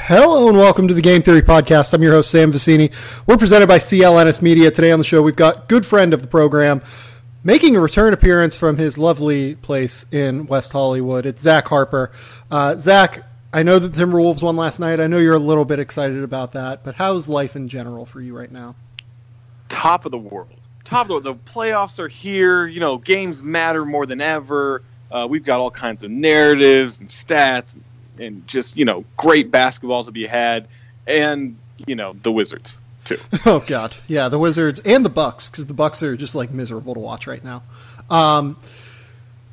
Hello and welcome to the Game Theory Podcast. I'm your host, Sam Vecenie. We're presented by CLNS Media. Today on the show, we've got good friend of the program, making a return appearance from his lovely place in West Hollywood. It's Zach Harper. Zach, I know that the Timberwolves won last night. I know you're a little bit excited about that, but how's life in general for you right now? Top of the world. The playoffs are here. You know, games matter more than ever. We've got all kinds of narratives and stats and just, you know, great basketball to be had. And, you know, the Wizards, too. Oh, God. Yeah, the Wizards and the Bucks, because the Bucks are just, like, miserable to watch right now. The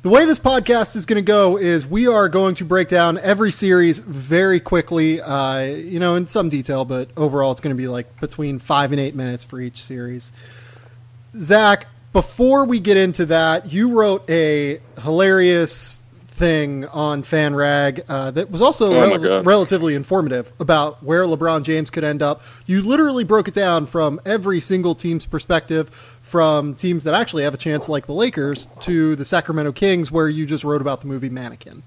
way this podcast is going to go is we are going to break down every series very quickly, you know, in some detail, but overall it's going to be, like, between 5 and 8 minutes for each series. Zach, before we get into that, you wrote a hilarious thing on FanRag that was also relatively informative about where LeBron James could end up. You literally broke it down from every single team's perspective, from teams that actually have a chance like the Lakers to the Sacramento Kings, where you just wrote about the movie Mannequin.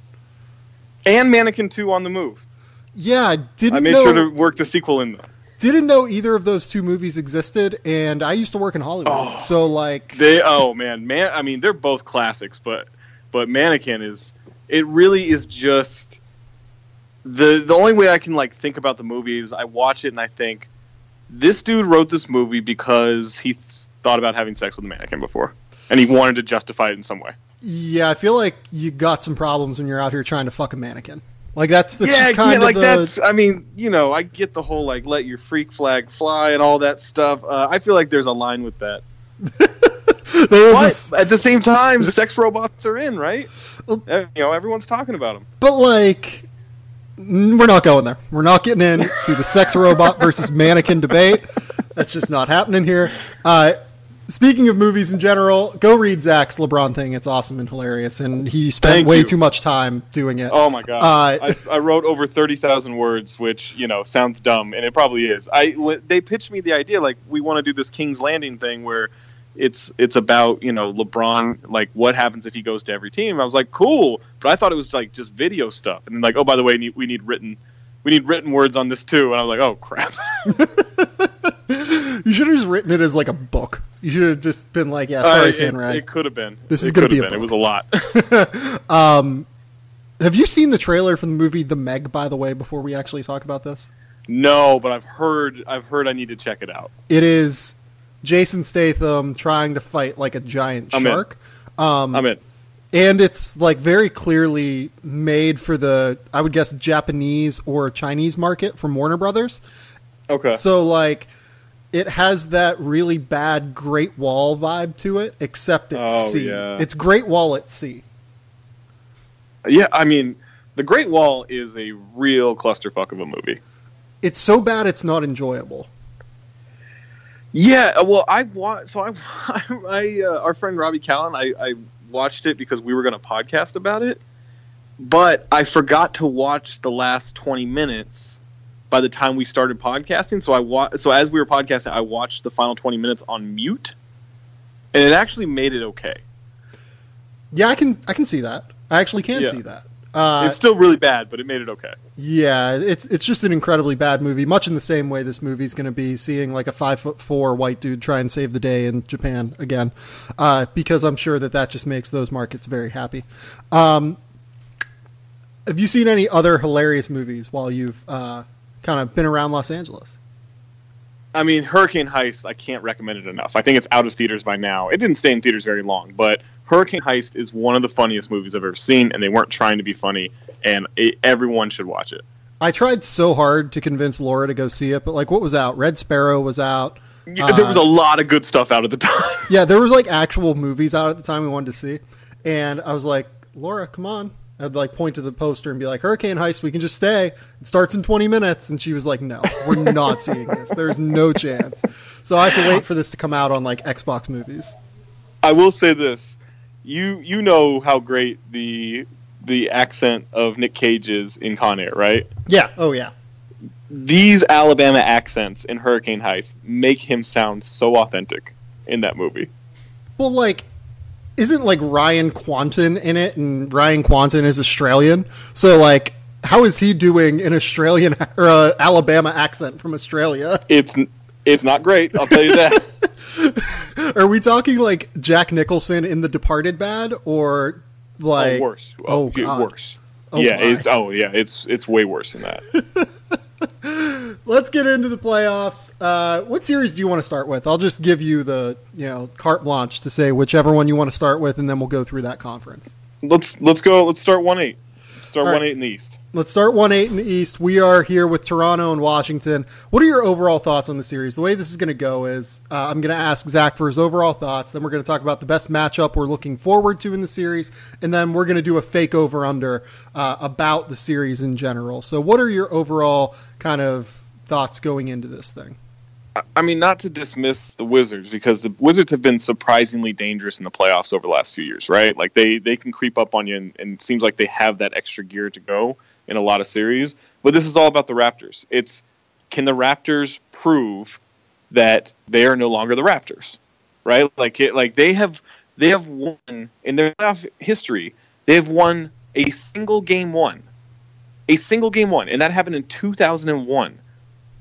And Mannequin 2 on the move. Yeah, I made sure to work the sequel in there. Didn't know either of those two movies existed, and I used to work in Hollywood, so like I mean, they're both classics, but Mannequin it really is just the only way I can like think about the movie is I watch it and I think this dude wrote this movie because he thought about having sex with a mannequin before, and he wanted to justify it in some way. Yeah, I feel like you got some problems when you're out here trying to fuck a mannequin. Like that's I mean, you know, I get the whole like let your freak flag fly and all that stuff. I feel like there's a line with that. But at the same time, sex robots are in, right? Well, you know, everyone's talking about them. But like, we're not going there. We're not getting into the sex robot versus mannequin debate. That's just not happening here. Speaking of movies in general, go read Zach's LeBron thing. It's awesome and hilarious, and he spent way too much time doing it. Oh my god! I wrote over 30,000 words, which, you know, sounds dumb, and it probably is. They pitched me the idea, like, we want to do this King's Landing thing where it's about, you know, LeBron, like, what happens if he goes to every team. I was like, cool, but I thought it was like just video stuff, and then like, oh, by the way, we need written words on this too, and I was like, oh crap. You should have just written it as like a book. You should have just been like, yeah, sorry, FanRag. It could have been. This is going to be a book. It was a lot. Have you seen the trailer for the movie The Meg, by the way, before we actually talk about this? No, but I've heard I need to check it out. It is Jason Statham trying to fight like a giant shark. I'm in. And it's like very clearly made for the, I would guess, Japanese or Chinese market from Warner Brothers. Okay. So like, it has that really bad Great Wall vibe to it, except at sea. Yeah. It's Great Wall at sea. Yeah, I mean, the Great Wall is a real clusterfuck of a movie. It's so bad it's not enjoyable. Yeah, well, our friend Robbie Callan, I watched it because we were going to podcast about it, but I forgot to watch the last 20 minutes by the time we started podcasting. So as we were podcasting, I watched the final 20 minutes on mute, and it actually made it okay. Yeah, I can see that. I actually can see that. It's still really bad, but it made it okay. Yeah, it's just an incredibly bad movie, much in the same way this movie's going to be seeing like a 5'4" white dude try and save the day in Japan again, because I'm sure that just makes those markets very happy. Have you seen any other hilarious movies while you've kind of been around Los Angeles? I mean, Hurricane Heist, I can't recommend it enough. I think it's out of theaters by now. It didn't stay in theaters very long, but Hurricane Heist is one of the funniest movies I've ever seen, and they weren't trying to be funny, and everyone should watch it. I tried so hard to convince Laura to go see it, but like, what was out? Red Sparrow was out. Yeah, there was a lot of good stuff out at the time. Yeah, there was like actual movies out at the time we wanted to see, and I was like, Laura, come on. I'd like point to the poster and be like, Hurricane Heist, we can just stay. It starts in 20 minutes. And she was like, no, we're not seeing this. There's no chance. So I have to wait for this to come out on like Xbox movies. I will say this. You know how great the accent of Nick Cage is in Con Air, right? Yeah. Oh, yeah. These Alabama accents in Hurricane Heist make him sound so authentic in that movie. Well, like, isn't like Ryan Quanten in it, and Ryan Quanten is Australian, so like How is he doing an Australian or Alabama accent from Australia? It's not great, I'll tell you that. Are we talking like Jack Nicholson in The Departed bad, or like worse? God. Worse. Oh, yeah, my. it's way worse than that. Let's get into the playoffs. What series do you want to start with? I'll just give you the carte blanche to say whichever one you want to start with, and then we'll go through that conference. Let's go. Let's start 1-8. Start 1-8 in the East. Let's start 1-8 in the East. We are here with Toronto and Washington. What are your overall thoughts on the series? The way this is going to go is I'm going to ask Zach for his overall thoughts. Then we're going to talk about the best matchup we're looking forward to in the series. And then we're going to do a fake over-under about the series in general. So what are your overall kind of thoughts going into this thing? I mean, not to dismiss the Wizards, because the Wizards have been surprisingly dangerous in the playoffs over the last few years, right? Like they can creep up on you, and it seems like they have that extra gear to go in a lot of series. But this is all about the Raptors. Can the Raptors prove that they are no longer the Raptors, right? Like they have won in their playoff history. They have won a single game one, and that happened in 2001.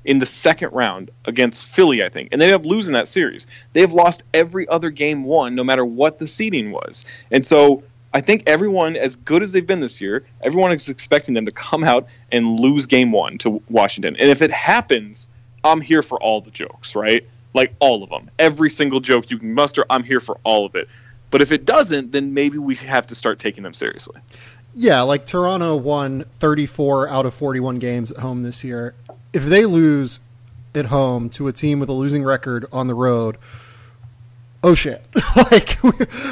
In the second round against Philly, I think. And they ended up losing that series. They have lost every other game won, no matter what the seeding was. And so I think everyone, as good as they've been this year, everyone is expecting them to come out and lose game one to Washington. And if it happens, I'm here for all the jokes, right? Like all of them. Every single joke you can muster, I'm here for all of it. But if it doesn't, then maybe we have to start taking them seriously. Yeah, like Toronto won 34 out of 41 games at home this year. If they lose at home to a team with a losing record on the road, oh shit. Like,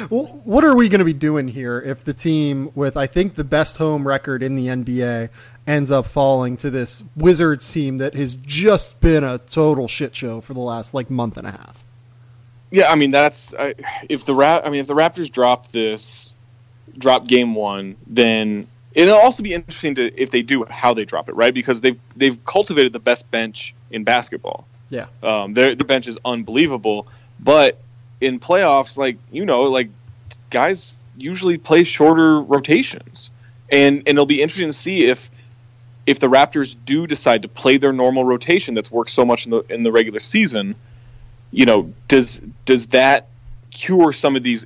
what are we going to be doing here if the team with, I think, the best home record in the NBA ends up falling to this Wizards team that has just been a total shit show for the last, month and a half? Yeah, I mean, if the Raptors drop game one, then it'll also be interesting if they do, how they drop it, right? Because they've cultivated the best bench in basketball. Yeah. Their bench is unbelievable, but in playoffs, guys usually play shorter rotations, and it'll be interesting to see if the Raptors do decide to play their normal rotation that's worked so much in the regular season. Does that cure some of these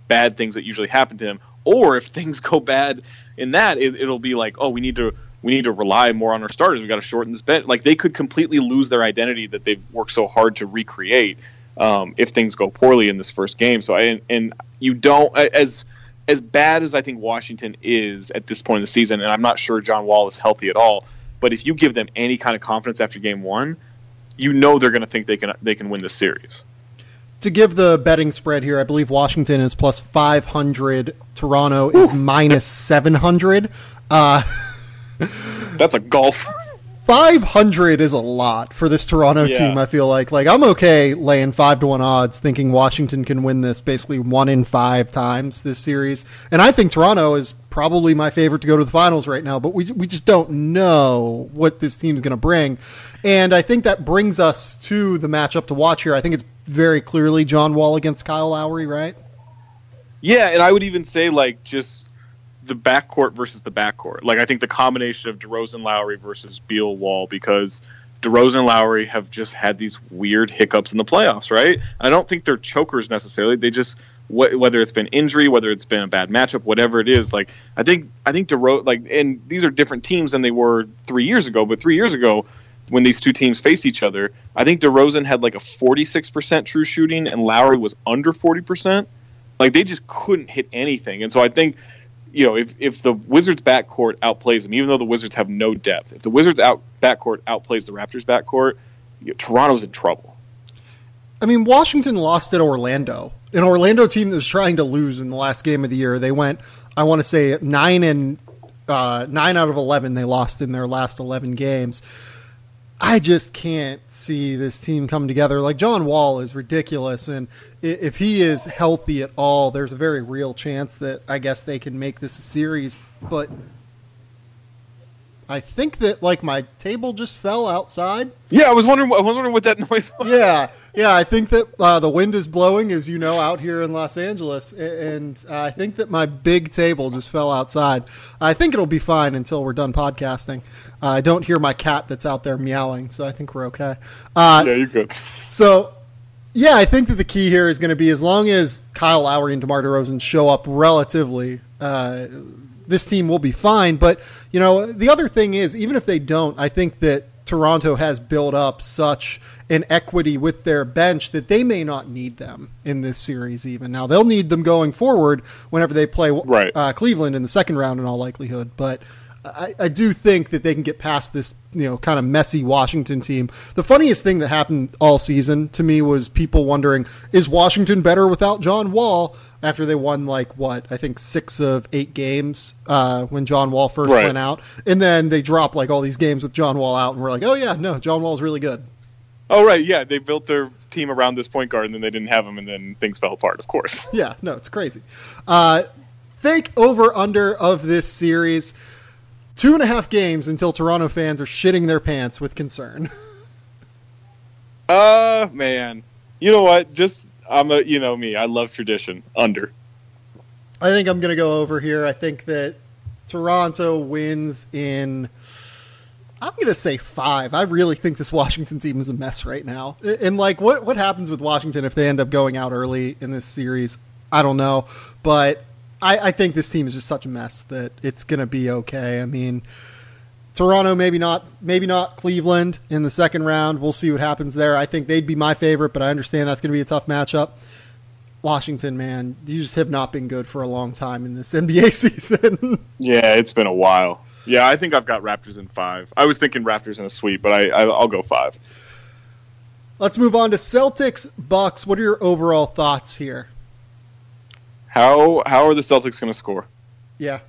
bad things that usually happen to him? Or if things go bad in that, it'll be like, oh, we need to rely more on our starters. We got to shorten this bench. Like, they could completely lose their identity that they've worked so hard to recreate if things go poorly in this first game. So you don't, as bad as I think Washington is at this point in the season, and I'm not sure John Wall is healthy at all, but if you give them any kind of confidence after game one, they're going to think they can win this series. To give the betting spread here, I believe Washington is plus 500. Toronto is minus 700. That's a golf. 500 is a lot for this Toronto team, I feel like. Like, I'm okay laying 5-1 odds thinking Washington can win this basically 1 in 5 times this series. And I think Toronto is probably my favorite to go to the finals right now, but we just don't know what this team's going to bring. And I think that brings us to the matchup to watch here. I think it's very clearly John Wall against Kyle Lowry, right? Yeah, and I would even say, just the backcourt versus the backcourt. I think the combination of DeRozan, Lowry versus Beal, Wall, because DeRozan and Lowry have just had these weird hiccups in the playoffs, right? I don't think they're chokers necessarily. They just, whether it's been injury, whether it's been a bad matchup, whatever it is, I think DeRozan, and these are different teams than they were 3 years ago, but 3 years ago, when these two teams face each other, I think DeRozan had a 46% true shooting and Lowry was under 40%. They just couldn't hit anything. And so I think, if the Wizards backcourt outplays them, even though the Wizards have no depth, if the Wizards backcourt outplays the Raptors backcourt, Toronto's in trouble. I mean, Washington lost at Orlando. An Orlando team that was trying to lose in the last game of the year. They went, I want to say 9 out of 11 they lost in their last 11 games. I just can't see this team come together. John Wall is ridiculous, and if he is healthy at all, there's a very real chance that I guess they can make this a series. But I think that like my table just fell outside. Yeah, I was wondering what that noise was. Yeah. I think that the wind is blowing, as you know, out here in Los Angeles, and I think that my big table just fell outside. I think it'll be fine until we're done podcasting. I don't hear my cat that's out there meowing, so I think we're okay. Yeah, you're good. So, yeah, I think that the key here is going to be as long as Kyle Lowry and DeMar DeRozan show up relatively. This team will be fine. But, you know, the other thing is, even if they don't, I think that Toronto has built up such an equity with their bench that they may not need them in this series even. Now, they'll need them going forward whenever they play Cleveland in the second round in all likelihood. But I do think that they can get past this, you know, kind of messy Washington team. The funniest thing that happened all season to me was people wondering, is Washington better without John Wall? After they won, I think 6 of 8 games when John Wall first went out. And then they dropped all these games with John Wall out, and we're like, oh yeah, no, John Wall's really good. Oh, right, yeah, they built their team around this point guard, and then they didn't have him, and then things fell apart, of course. Yeah, no, it's crazy. Fake over-under of this series, 2.5 games until Toronto fans are shitting their pants with concern. Man. You know what? You know me. I love tradition. Under. I think I'm going to go over here. I think that Toronto wins in, I'm going to say 5. I really think this Washington team is a mess right now. And what happens with Washington if they end up going out early in this series? I don't know. But I think this team is just such a mess that it's going to be okay. I mean, Toronto, maybe not Cleveland in the second round. We'll see what happens there. I think they'd be my favorite, but I understand that's going to be a tough matchup. Washington, man, you just have not been good for a long time in this NBA season. Yeah, it's been a while. Yeah, I think I've got Raptors in 5. I was thinking Raptors in a sweep, but I'll go 5. Let's move on to Celtics, Bucks. What are your overall thoughts here? How are the Celtics going to score? Yeah.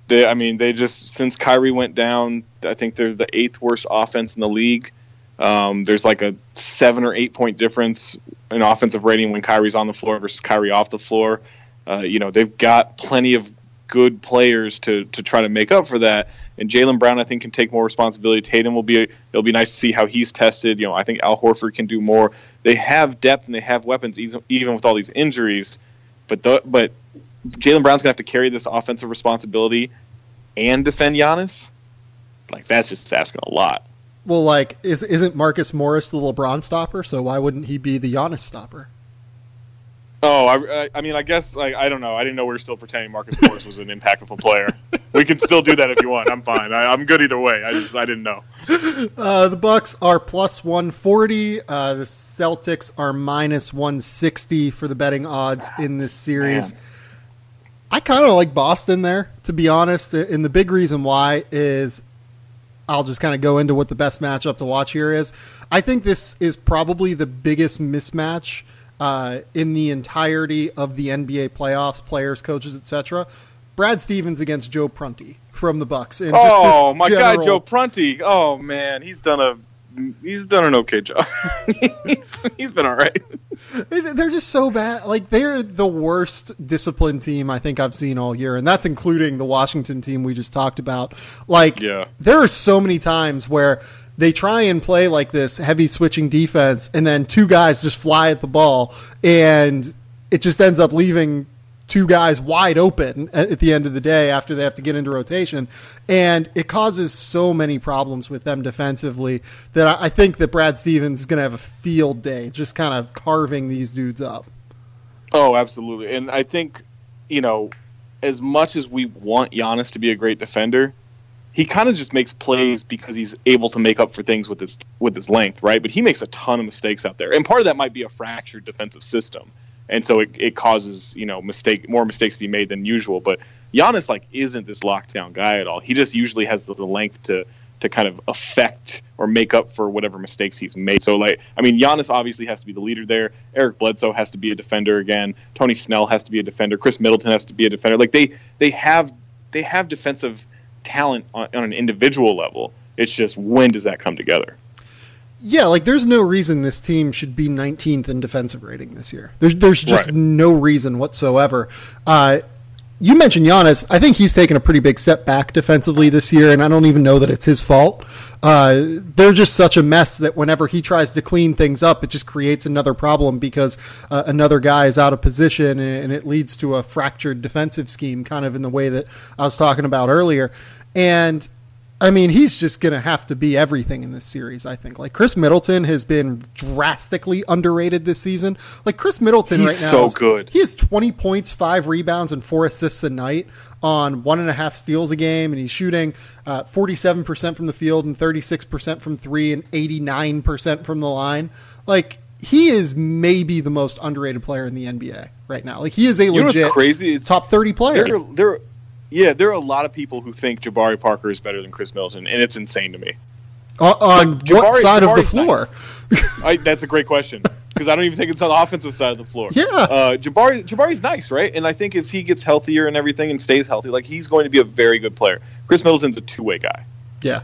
They just, since Kyrie went down, I think they're the 8th worst offense in the league. There's a 7 or 8 point difference in offensive rating when Kyrie's on the floor versus Kyrie off the floor. They've got plenty of good players to try to make up for that. And Jaylen Brown, I think, can take more responsibility. Tatum it'll be nice to see how he's tested. I think Al Horford can do more. They have depth and they have weapons, even with all these injuries. But Jaylen Brown's gonna have to carry this offensive responsibility and defend Giannis. That's just asking a lot. Well, isn't Marcus Morris the LeBron stopper? So why wouldn't he be the Giannis stopper? Oh, I guess I don't know. I didn't know we were still pretending Marcus Morris was an impactful player. We can still do that if you want. I'm fine. I'm good either way. I didn't know. The Bucks are plus 140. The Celtics are minus 160 for the betting odds in this series. Man. I kind of like Boston there, to be honest. And the big reason why is I'll just kind of go into what the best matchup to watch here is. I think this is probably the biggest mismatch in the entirety of the NBA playoffs, players, coaches, etc. Brad Stevens against Joe Prunty from the Bucks. And my guy Joe Prunty. Oh man, he's done an okay job. he's been all right. They're just so bad. They're the worst disciplined team I think I've seen all year, and that's including the Washington team we just talked about. There are so many times where they try and play this heavy switching defense, and then 2 guys just fly at the ball, and it just ends up leaving 2 guys wide open at the end of the day after they have to get into rotation. And it causes so many problems with them defensively that I think that Brad Stevens is going to have a field day just kind of carving these dudes up. Oh, absolutely. And I think, as much as we want Giannis to be a great defender, he kind of just makes plays because he's able to make up for things with his length, right? But he makes a ton of mistakes out there. And part of that might be a fractured defensive system. And so it causes, more mistakes to be made than usual. But Giannis, isn't this lockdown guy at all. He just usually has the length to kind of affect or make up for whatever mistakes he's made. So, Giannis obviously has to be the leader there. Eric Bledsoe has to be a defender again. Tony Snell has to be a defender. Chris Middleton has to be a defender. They have defensive talent on an individual level. It's just, when does that come together? Yeah, there's no reason this team should be 19th in defensive rating this year. There's just no reason whatsoever. you mentioned Giannis. I think he's taken a pretty big step back defensively this year, and I don't even know that it's his fault. They're just such a mess that whenever he tries to clean things up, it just creates another problem because another guy is out of position, and it leads to a fractured defensive scheme, kind of in the way that I was talking about earlier. And I mean, he's just going to have to be everything in this series, I think. Like, Chris Middleton has been drastically underrated this season. Like, Chris Middleton he's right now, so good. He has 20 points, 5 rebounds, and 4 assists a night on 1.5 steals a game, and he's shooting 47% from the field and 36% from 3 and 89% from the line. Like, he is maybe the most underrated player in the NBA right now. Like, he is a legit crazy? top 30 player. There are a lot of people who think Jabari Parker is better than Chris Middleton, and it's insane to me. On what side of the floor? Nice. That's a great question, because I don't even think it's on the offensive side of the floor. Yeah. Jabari's nice, right? And I think if he gets healthier and everything and stays healthy, like, he's going to be a very good player. Chris Middleton's a two-way guy. Yeah.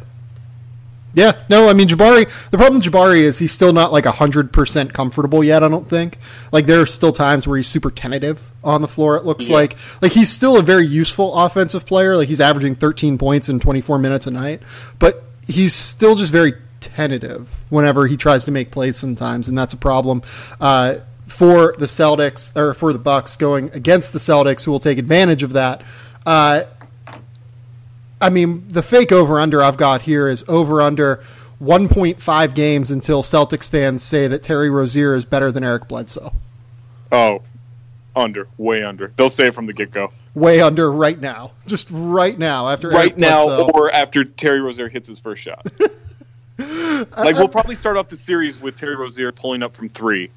Yeah, no, I mean, Jabari, the problem with Jabari is he's still not like 100% comfortable yet, I don't think. Like, there are still times where he's super tentative on the floor, it looks like. Like, he's still a very useful offensive player. Like, he's averaging 13 points in 24 minutes a night. But he's still just very tentative whenever he tries to make plays sometimes, and that's a problem for the Celtics, or for the Bucks going against the Celtics, who will take advantage of that. I mean, the fake over-under I've got here is over-under 1.5 games until Celtics fans say that Terry Rozier is better than Eric Bledsoe. Oh, under. Way under. They'll say it from the get-go. Way under right now. Just right now. Right now, or after Terry Rozier hits his first shot. Like, we'll probably start off the series with Terry Rozier pulling up from 3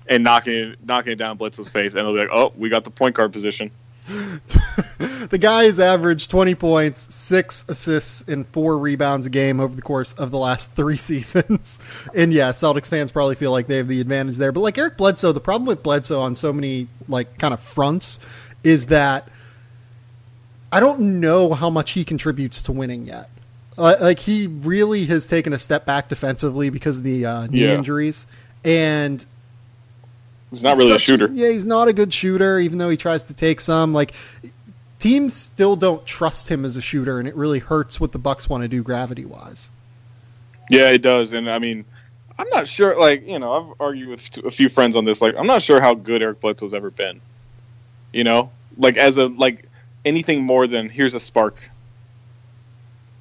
and knocking it down Bledsoe's face, and they'll be like, oh, we got the point guard position. The guy has averaged 20 points, 6 assists, and 4 rebounds a game over the course of the last 3 seasons. And yeah, Celtics fans probably feel like they have the advantage there. But like Eric Bledsoe, the problem with Bledsoe on so many like kind of fronts is that I don't know how much he contributes to winning yet. Like, he really has taken a step back defensively because of the knee injuries. And he's not really a shooter. Yeah, he's not a good shooter, even though he tries to take some. Like, teams still don't trust him as a shooter, and it really hurts what the Bucks want to do gravity-wise. Yeah, it does. And, I mean, I'm not sure. Like, you know, I've argued with a few friends on this. Like, I'm not sure how good Eric Bledsoe's ever been. You know? Like, anything more than, here's a spark.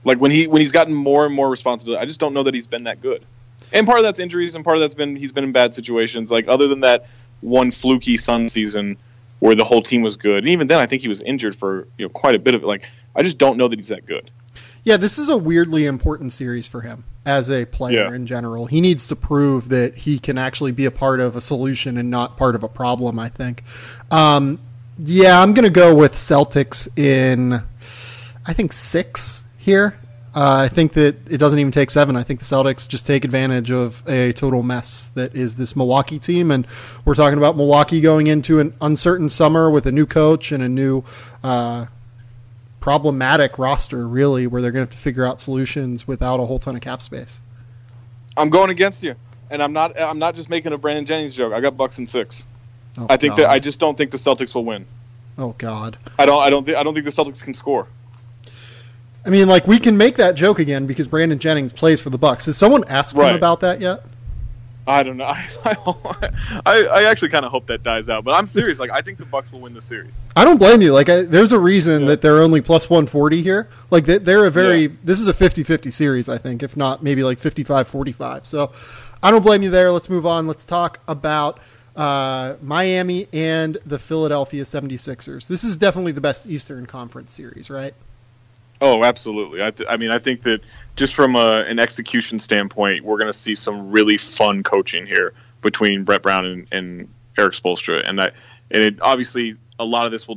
Like, when he's gotten more and more responsibility, I just don't know that he's been that good. And part of that's injuries, and part of that's he's been in bad situations. Like, other than that one fluky Sun season where the whole team was good, and even then I think he was injured for quite a bit of it. Like, I just don't know that he's that good. Yeah, this is a weirdly important series for him as a player in general. He needs to prove that he can actually be a part of a solution and not part of a problem, I think. I'm going to go with Celtics in, I think, 6 here. I think that it doesn't even take 7. I think the Celtics just take advantage of a total mess that is this Milwaukee team. And we're talking about Milwaukee going into an uncertain summer with a new coach and a new problematic roster, really, where they're going to have to figure out solutions without a whole ton of cap space. I'm going against you, and I'm not just making a Brandon Jennings joke. I got Bucks in 6. I just don't think the Celtics will win. Oh God. I don't think the Celtics can score. I mean, like, we can make that joke again because Brandon Jennings plays for the Bucks. Has someone asked him about that yet? I don't know. I actually kind of hope that dies out, but I'm serious. Like, I think the Bucks will win the series. I don't blame you. Like, there's a reason that they're only plus 140 here. Like, they're a very this is a 50-50 series, I think, if not maybe like 55-45. So I don't blame you there. Let's move on. Let's talk about Miami and the Philadelphia 76ers. This is definitely the best Eastern Conference series, right? Oh, absolutely. I mean, I think that just from an execution standpoint, we're going to see some really fun coaching here between Brett Brown and Eric Spoelstra. And it obviously, a lot of this will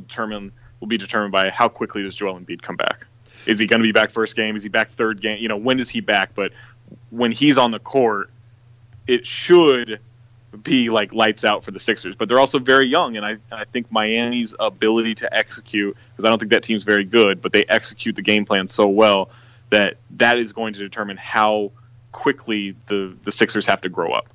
be determined by how quickly does Joel Embiid come back. Is he going to be back first game? Is he back third game? When is he back? But when he's on the court, it should be like lights out for the Sixers, but they're also very young, and I think Miami's ability to execute, because I don't think that team's very good, but they execute the game plan so well that is going to determine how quickly the Sixers have to grow up.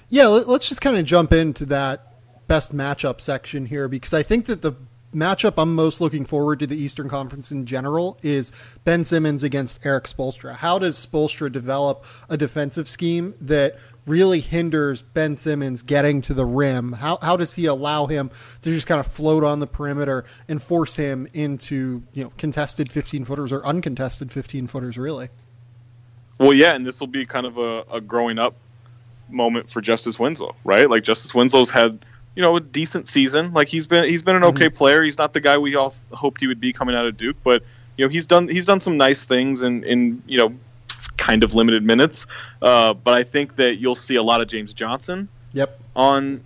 Yeah, let's just kind of jump into that best matchup section here, because I think that the matchup I'm most looking forward to the Eastern Conference in general is Ben Simmons against Eric Spoelstra. How does Spoelstra develop a defensive scheme that really hinders Ben Simmons getting to the rim? How does he allow him to just kind of float on the perimeter and force him into, contested 15-footers or uncontested 15-footers, really? Well, yeah, and this will be kind of a growing up moment for Justice Winslow, right? Like, Justice Winslow's had, a decent season. Like, he's been an okay player. He's not the guy we all hoped he would be coming out of Duke, but he's done some nice things in kind of limited minutes. But I think that you'll see a lot of James Johnson. Yep. On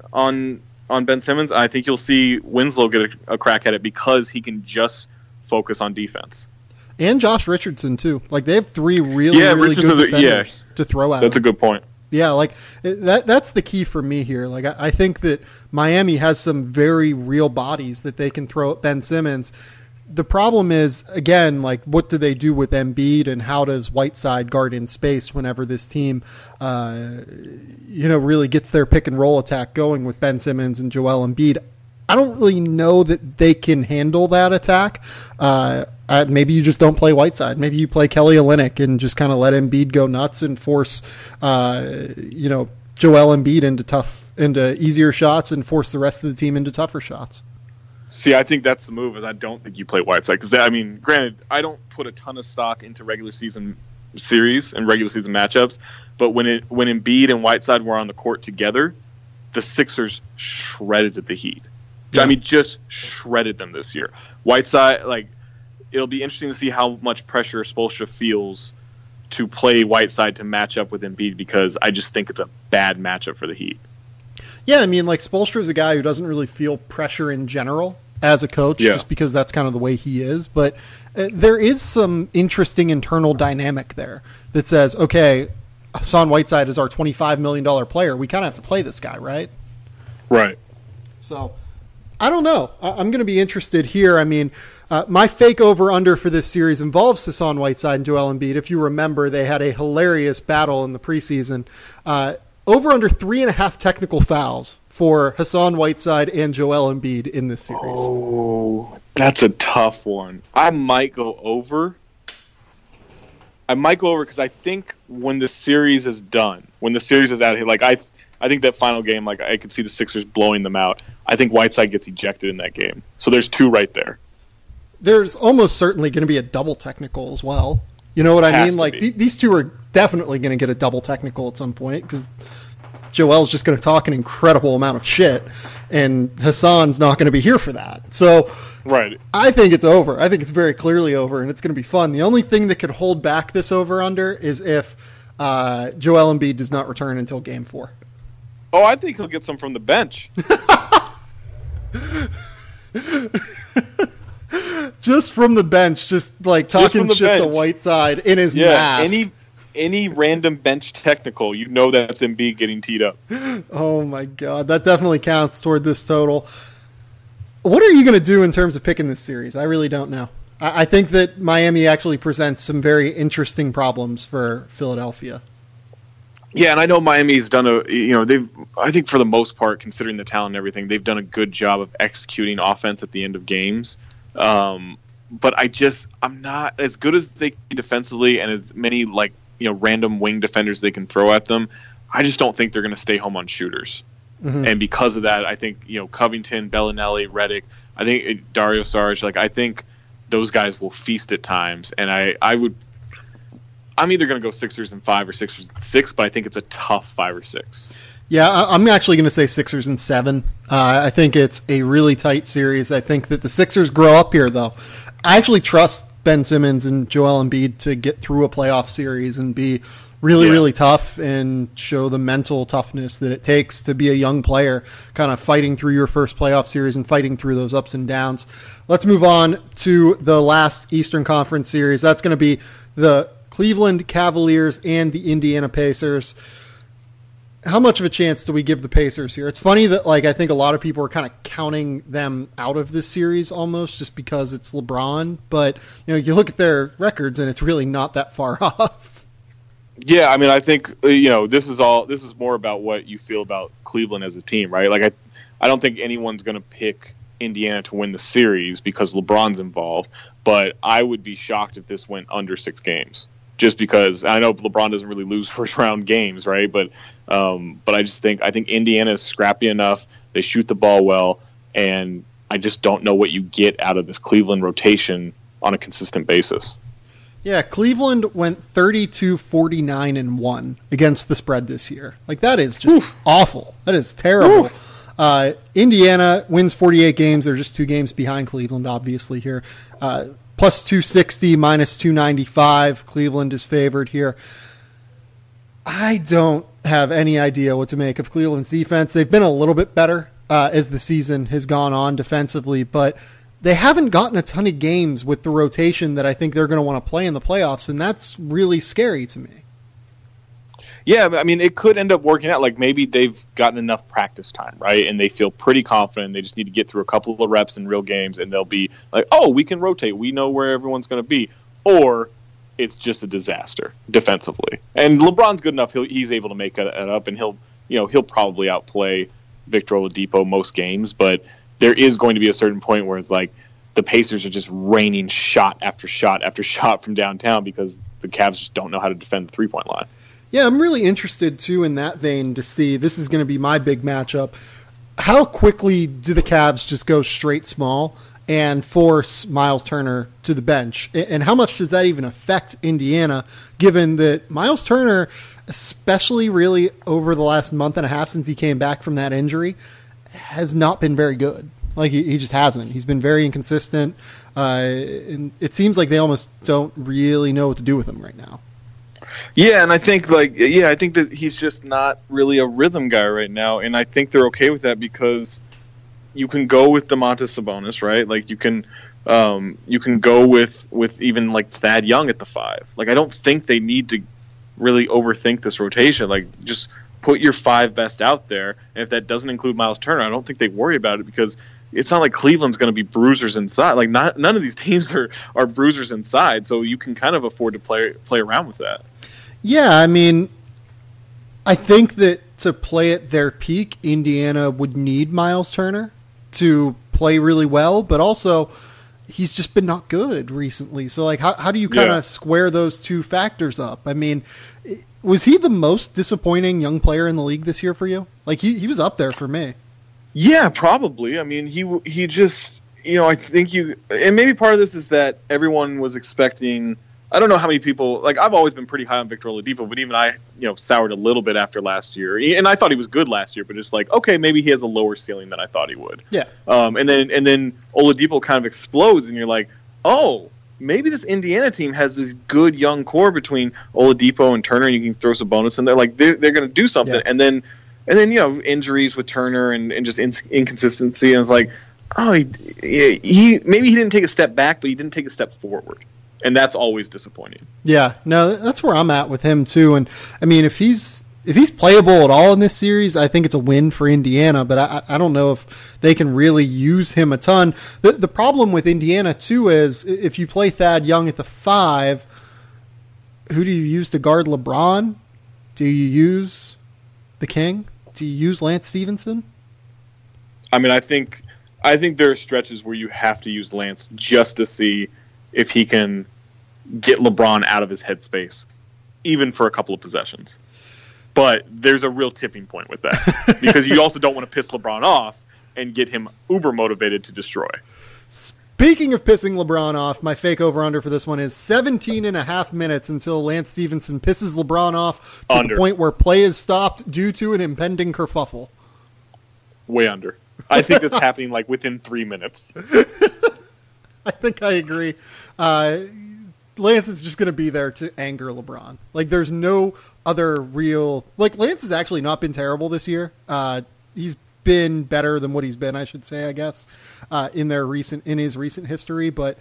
Ben Simmons. I think you'll see Winslow get a crack at it because he can just focus on defense. And Josh Richardson too. Like, they have three really good defenders to throw at. That's a good point. Yeah, like that's the key for me here. Like, I think that Miami has some very real bodies that they can throw at Ben Simmons. The problem is, again, like, what do they do with Embiid, and how does Whiteside guard in space whenever this team, really gets their pick and roll attack going with Ben Simmons and Joel Embiid? I don't really know that they can handle that attack. Maybe you just don't play Whiteside. Maybe you play Kelly Olynyk and just kind of let Embiid go nuts and force, Joel Embiid into easier shots and force the rest of the team into tougher shots. See, I think that's the move. Is I don't think you play Whiteside because, granted, I don't put a ton of stock into regular season series and regular season matchups, but when Embiid and Whiteside were on the court together, the Sixers shredded the Heat. Yeah. Just shredded them this year. Whiteside, it'll be interesting to see how much pressure Spoelstra feels to play Whiteside to match up with Embiid, because I just think it's a bad matchup for the Heat. Yeah, Spoelstra is a guy who doesn't really feel pressure in general as a coach, just because that's kind of the way he is. But there is some interesting internal dynamic there that says, okay, Hassan Whiteside is our $25 million player. We kind of have to play this guy, right? Right. So, I don't know. I'm going to be interested here. My fake over-under for this series involves Hassan Whiteside and Joel Embiid. If you remember, they had a hilarious battle in the preseason. Over-under 3.5 technical fouls for Hassan Whiteside and Joel Embiid in this series. Oh, that's a tough one. I might go over because I think when the series is done, when the series is out here, I think that final game, I could see the Sixers blowing them out. I think Whiteside gets ejected in that game. So there's two right there. There's almost certainly going to be a double technical as well. You know what I mean? These two are definitely going to get a double technical at some point, because Joel's just going to talk an incredible amount of shit, and Hassan's not going to be here for that. So right. I think it's over. I think it's very clearly over, and it's going to be fun. The only thing that could hold back this over-under is if Joel Embiid does not return until Game 4. Oh, I think he'll get some from the bench. Just from the bench, just talking shit to Whiteside in his mask. Any random bench technical, that's Embiid getting teed up. Oh my God, that definitely counts toward this total. What are you going to do in terms of picking this series? I really don't know. I think that Miami actually presents some very interesting problems for Philadelphia. Yeah, and I know Miami's done I think for the most part, considering the talent and everything, they've done a good job of executing offense at the end of games. But I'm not as good as they can defensively, and as many random wing defenders they can throw at them. I just don't think they're going to stay home on shooters. Mm-hmm. And because of that, I think Covington, Bellinelli, Redick, I think Dario Saric, I think those guys will feast at times, and I'm either going to go Sixers in 5 or Sixers in 6, but I think it's a tough 5 or 6. Yeah, I'm actually going to say Sixers in 7. I think it's a really tight series. I think that the Sixers grow up here, though. I actually trust Ben Simmons and Joel Embiid to get through a playoff series and be really tough and show the mental toughness that it takes to be a young player, kind of fighting through your first playoff series and fighting through those ups and downs. Let's move on to the last Eastern Conference series. That's going to be the Cleveland Cavaliers and the Indiana Pacers. How much of a chance do we give the Pacers here? It's funny that I think a lot of people are kind of counting them out of this series almost just because it's LeBron, but you look at their records and it's really not that far off. Yeah, I think this is more about what you feel about Cleveland as a team, right? I don't think anyone's going to pick Indiana to win the series because LeBron's involved, but I would be shocked if this went under 6 games. Just because I know LeBron doesn't really lose first round games, right? But I think Indiana is scrappy enough. They shoot the ball well, and I just don't know what you get out of this Cleveland rotation on a consistent basis. Yeah, Cleveland went 32-49-1 against the spread this year. Like, that is just awful. That is terrible. Indiana wins 48 games. They're just 2 games behind Cleveland, obviously, here. Plus 260, minus 295. Cleveland is favored here. I don't have any idea what to make of Cleveland's defense. They've been a little bit better as the season has gone on defensively, but they haven't gotten a ton of games with the rotation that I think they're going to want to play in the playoffs, and that's really scary to me. Yeah, I mean, it could end up working out. Like, maybe they've gotten enough practice time, right? And they feel pretty confident. They just need to get through a couple of reps in real games, and they'll be like, oh, we can rotate. We know where everyone's going to be. Or it's just a disaster defensively. And LeBron's good enough. He's able to make it up, and he'll probably outplay Victor Oladipo most games. But there is going to be a certain point where it's like the Pacers are just raining shot after shot after shot from downtown because the Cavs just don't know how to defend the three-point line. Yeah, I'm really interested, too, in that vein to see, this is going to be my big matchup, how quickly do the Cavs just go straight small and force Miles Turner to the bench? And how much does that even affect Indiana, given that Miles Turner, especially really over the last month and a half since he came back from that injury, has not been very good. Like, he just hasn't. He's been very inconsistent, and it seems like they almost don't really know what to do with him right now. Yeah, and I think that he's just not really a rhythm guy right now, and I think they're okay with that because you can go with Domantas Sabonis, right? Like, you can go with even like Thad Young at the 5. Like, I don't think they need to really overthink this rotation. Like, just put your 5 best out there, and if that doesn't include Miles Turner, I don't think they worry about it because it's not like Cleveland's going to be bruisers inside. Like, none of these teams are bruisers inside, so you can kind of afford to play around with that. Yeah, I mean, I think that to play at their peak, Indiana would need Miles Turner to play really well, but also he's just been not good recently. So, like, how do you kind of square those two factors up? I mean, was he the most disappointing young player in the league this year for you? Like, he was up there for me. Yeah, probably. I mean, he just, I think and maybe part of this is that everyone was expecting. I don't know how many people, like, I've always been pretty high on Victor Oladipo, but even I, soured a little bit after last year. And I thought he was good last year, but just like, okay, maybe he has a lower ceiling than I thought he would. Yeah. And then Oladipo kind of explodes, and you're like, oh, maybe this Indiana team has this good young core between Oladipo and Turner, and you can throw some bonus in there. Like, they're going to do something. Yeah. And then injuries with Turner and just inconsistency. And it's like, oh, he maybe he didn't take a step back, but he didn't take a step forward. And that's always disappointing. Yeah, no, that's where I'm at with him too. And I mean, if he's playable at all in this series, I think it's a win for Indiana. But I don't know if they can really use him a ton. The problem with Indiana too is if you play Thad Young at the 5, who do you use to guard LeBron? Do you use the King? Do you use Lance Stevenson? I mean, I think there are stretches where you have to use Lance just to see if he can get LeBron out of his headspace, even for a couple of possessions. But there's a real tipping point with that because you also don't want to piss LeBron off and get him uber motivated to destroy. Speaking of pissing LeBron off, my fake over-under for this one is 17.5 minutes until Lance Stevenson pisses LeBron off to the point where play is stopped due to an impending kerfuffle. Way under. I think that's happening like within 3 minutes. I think I agree. Lance is just going to be there to anger LeBron. Like, there's no other real... Like, Lance has actually not been terrible this year. He's been better than what he's been, I should say, I guess, in his recent history. But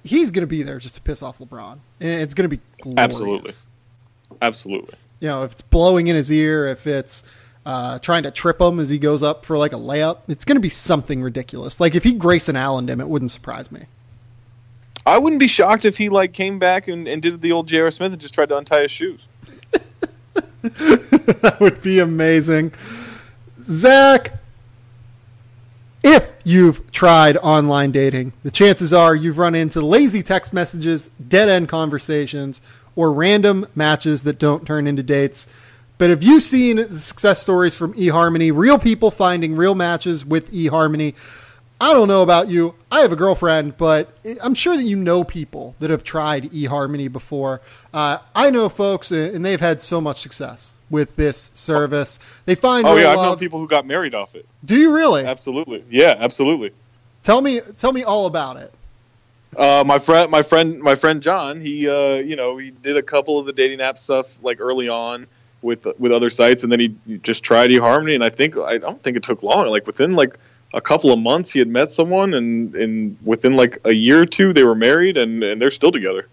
he's going to be there just to piss off LeBron. And it's going to be glorious. Absolutely. If it's blowing in his ear, if it's... trying to trip him as he goes up for like a layup. It's going to be something ridiculous. Like if he Grayson Allen'd him, it wouldn't surprise me. I wouldn't be shocked if he like came back and did the old J.R. Smith and just tried to untie his shoes. That would be amazing. Zach, if you've tried online dating. The chances are you've run into lazy text messages, dead-end conversations, or random matches that don't turn into dates. But have you seen the success stories from eHarmony, real people finding real matches with eHarmony? I don't know about you. I have a girlfriend, but I'm sure that you know people that have tried eHarmony before. I know folks, and they've had so much success with this service. They find I've known people who got married off it. Do you really? Absolutely. Yeah, absolutely. Tell me all about it. My friend John, he did a couple of the dating app stuff like early on with other sites, and then he just tried eHarmony, and I don't think it took long. Like within like a couple of months, he had met someone, and within like a year or two, they were married, and they're still together.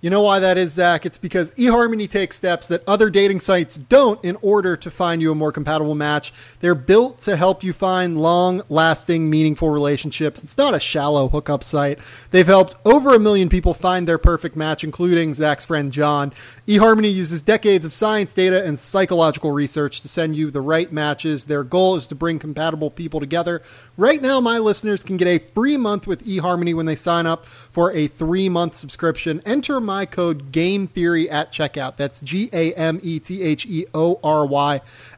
You know why that is, Zach? It's because eHarmony takes steps that other dating sites don't in order to find you a more compatible match. They're built to help you find long-lasting, meaningful relationships. It's not a shallow hookup site. They've helped over 1 million people find their perfect match, including Zach's friend John. eHarmony uses decades of science data and psychological research to send you the right matches. Their goal is to bring compatible people together. Right now, my listeners can get a free month with eHarmony when they sign up for a 3-month subscription. Enter my code GAMETHEORY at checkout. That's GAMETHEORY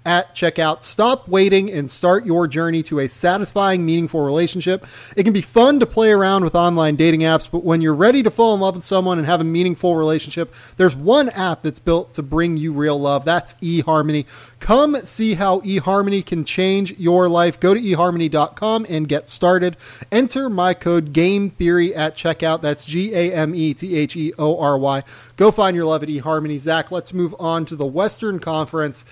at checkout. Stop waiting and start your journey to a satisfying, meaningful relationship. It can be fun to play around with online dating apps, but when you're ready to fall in love with someone and have a meaningful relationship, there's one app that's built to bring you real love. That's eHarmony. Come see how eHarmony can change your life. Go to eHarmony.com and get started. Enter my code GAMETHEORY at checkout. That's GAMETHEORY. Go find your love at eHarmony. Zach, let's move on to the Western Conference.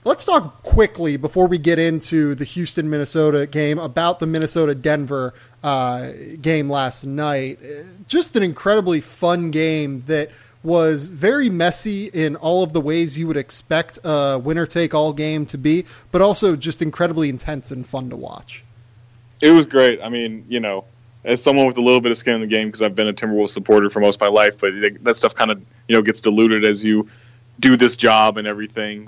Let's talk quickly before we get into the Houston-Minnesota game about the Minnesota-Denver game last night. Just an incredibly fun game that was very messy in all of the ways you would expect a winner-take-all game to be, but also just incredibly intense and fun to watch. It was great. I mean, as someone with a little bit of skin in the game, because I've been a Timberwolves supporter for most of my life, but that stuff kind of gets diluted as you do this job and everything.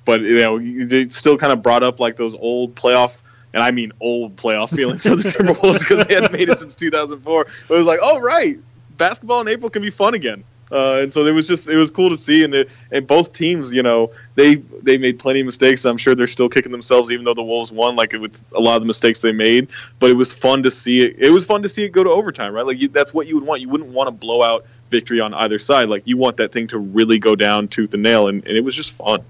But they still kind of brought up like those old playoff, and I mean old playoff feelings of the Timberwolves because they hadn't made it since 2004. But it was like, oh right, basketball in April can be fun again. And so it was cool to see, and both teams, they made plenty of mistakes. I'm sure they're still kicking themselves, even though the Wolves won, like with a lot of the mistakes they made. But it was fun to see it. It was fun to see it go to overtime, right? Like that's what you would want. You wouldn't want a blowout victory on either side. Like you want that thing to really go down tooth and nail, and it was just fun.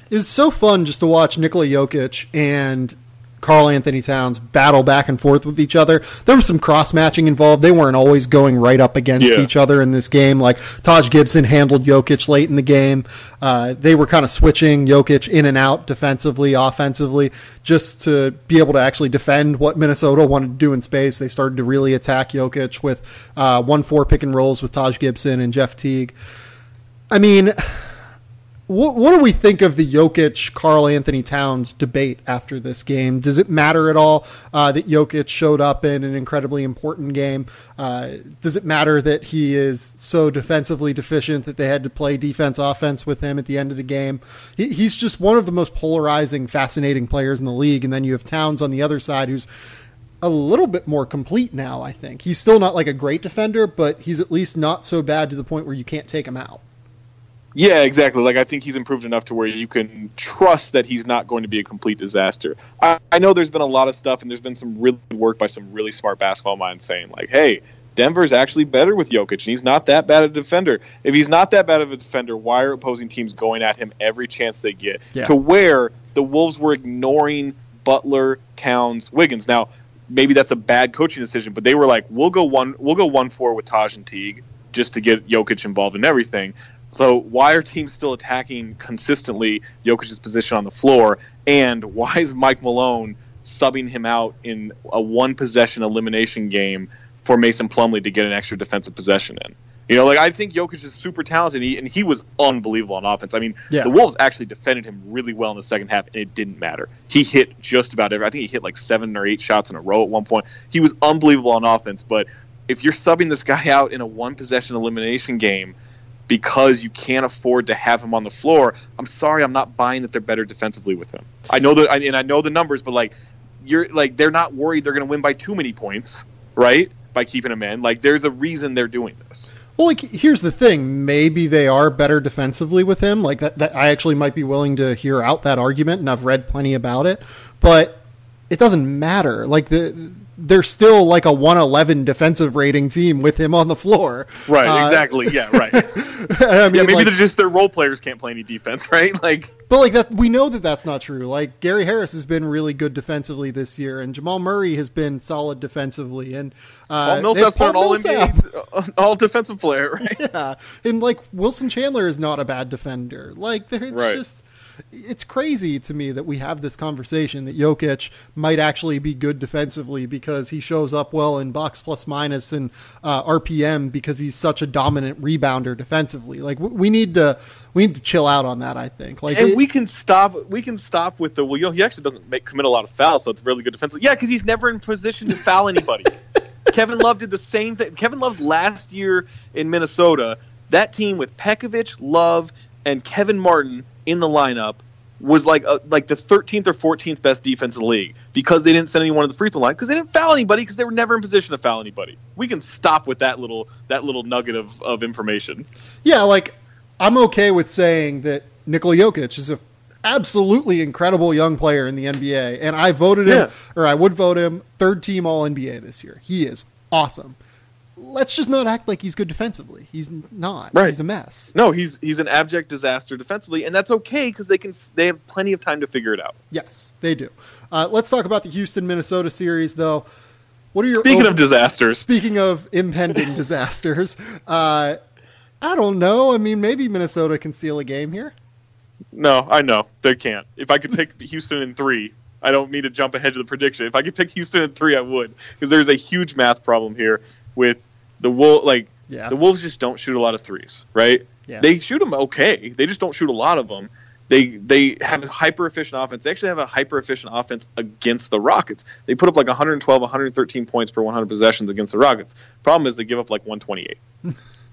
It was so fun just to watch Nikola Jokic and Karl Anthony Towns battle back and forth with each other. There was some cross-matching involved. They weren't always going right up against each other in this game. Like Taj Gibson handled Jokic late in the game. They were kind of switching Jokic in and out defensively, offensively, just to be able to actually defend what Minnesota wanted to do in space. They started to really attack Jokic with 1-4 pick and rolls with Taj Gibson and Jeff Teague. I mean, what do we think of the Jokic, Karl Anthony Towns debate after this game? Does it matter at all that Jokic showed up in an incredibly important game? Does it matter that he is so defensively deficient that they had to play defense-offense with him at the end of the game? He's just one of the most polarizing, fascinating players in the league. And then you have Towns on the other side who's a little bit more complete now, I think. He's still not like a great defender, but he's at least not so bad to the point where you can't take him out. Yeah, exactly. Like I think he's improved enough to where you can trust that he's not going to be a complete disaster. I know there's been a lot of stuff, and there's been some really good work by some really smart basketball minds saying, like, hey, Denver's actually better with Jokic, and he's not that bad a defender. If he's not that bad of a defender, why are opposing teams going at him every chance they get? Yeah. To where the Wolves were ignoring Butler, Towns, Wiggins. Now, maybe that's a bad coaching decision, but they were like, we'll go 1-4 with Taj and Teague just to get Jokic involved in everything. So why are teams still attacking consistently Jokic's position on the floor? And why is Mike Malone subbing him out in a one-possession elimination game for Mason Plumlee to get an extra defensive possession in? I think Jokic is super talented, and he was unbelievable on offense. I mean, The Wolves actually defended him really well in the second half, and it didn't matter. He hit just about every. I think he hit like 7 or 8 shots in a row at one point. He was unbelievable on offense, but if you're subbing this guy out in a one-possession elimination game because you can't afford to have him on the floor, I'm sorry, I'm not buying that they're better defensively with him. I know that, and I know the numbers, but like they're not worried they're going to win by too many points, right? By keeping him in. Like, there's a reason they're doing this. Well, like, here's the thing. Maybe they are better defensively with him. Like, that I actually might be willing to hear out that argument, and I've read plenty about it. But it doesn't matter. Like, they're still like a 111 defensive rating team with him on the floor. Right, exactly. Yeah, right. I mean, maybe they're just their role players can't play any defense, right? Like, but like that, we know that that's not true. Like, Gary Harris has been really good defensively this year, and Jamal Murray has been solid defensively, and Paul Millsap's an all-NBA, all defensive player, right? Yeah, and like Wilson Chandler is not a bad defender. Like, it's crazy to me that we have this conversation that Jokic might actually be good defensively because he shows up well in box plus minus and RPM because he's such a dominant rebounder defensively. Like, we need to chill out on that, I think. Like, and we can stop with the, he actually doesn't commit a lot of fouls, so it's really good defensively. Yeah, because he's never in position to foul anybody. Kevin Love did the same thing. Kevin Love's last year in Minnesota, that team with Pekovic, Love, and Kevin Martin in the lineup was like the 13th or 14th best defense in the league because they didn't send anyone to the free throw line because they didn't foul anybody because they were never in position to foul anybody. We can stop with that little nugget of information. Yeah, like, I'm okay with saying that Nikola Jokic is a absolutely incredible young player in the NBA, and I voted him, or I would vote him, third team All NBA this year. He is awesome. Let's just not act like he's good defensively. He's not. Right. He's a mess. No, he's an abject disaster defensively, and that's okay because they have plenty of time to figure it out. Yes, they do. Let's talk about the Houston-Minnesota series, though. What are your Speaking of disasters. Speaking of impending disasters, I don't know. I mean, maybe Minnesota can steal a game here. No, I know. They can't. If I could pick Houston in 3, I don't mean to jump ahead to the prediction. If I could pick Houston in 3, I would, because there's a huge math problem here with the Wolves. Like, the Wolves just don't shoot a lot of threes, right? Yeah. They shoot them okay. They just don't shoot a lot of them. They have a hyper-efficient offense. They actually have a hyper-efficient offense against the Rockets. They put up like 112, 113 points per 100 possessions against the Rockets. Problem is they give up like 128.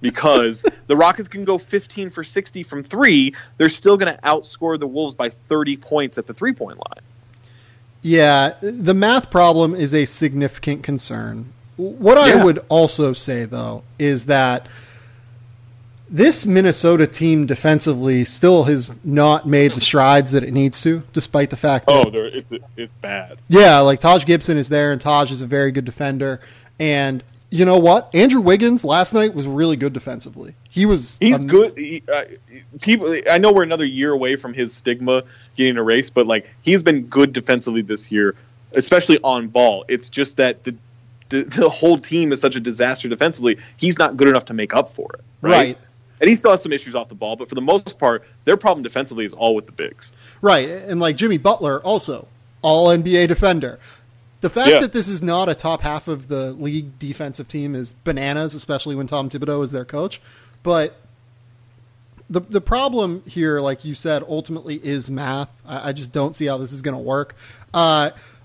Because the Rockets can go 15 for 60 from 3. They're still going to outscore the Wolves by 30 points at the three-point line. Yeah, the math problem is a significant concern. What I would also say, though, is that this Minnesota team defensively still has not made the strides that it needs to, despite the fact that... it's bad. Yeah, like Taj Gibson is there, and Taj is a very good defender. And you know what? Andrew Wiggins last night was really good defensively. He's good. I know we're another year away from his stigma getting erased, but like he's been good defensively this year, especially on ball. It's just that the whole team is such a disaster defensively. He's not good enough to make up for it. Right. And he still has some issues off the ball, but for the most part, their problem defensively is all with the bigs. Right. And like Jimmy Butler, also all NBA defender. The fact that this is not a top half of the league defensive team is bananas, especially when Tom Thibodeau is their coach. But the problem here, like you said, ultimately is math. I just don't see how this is going to work.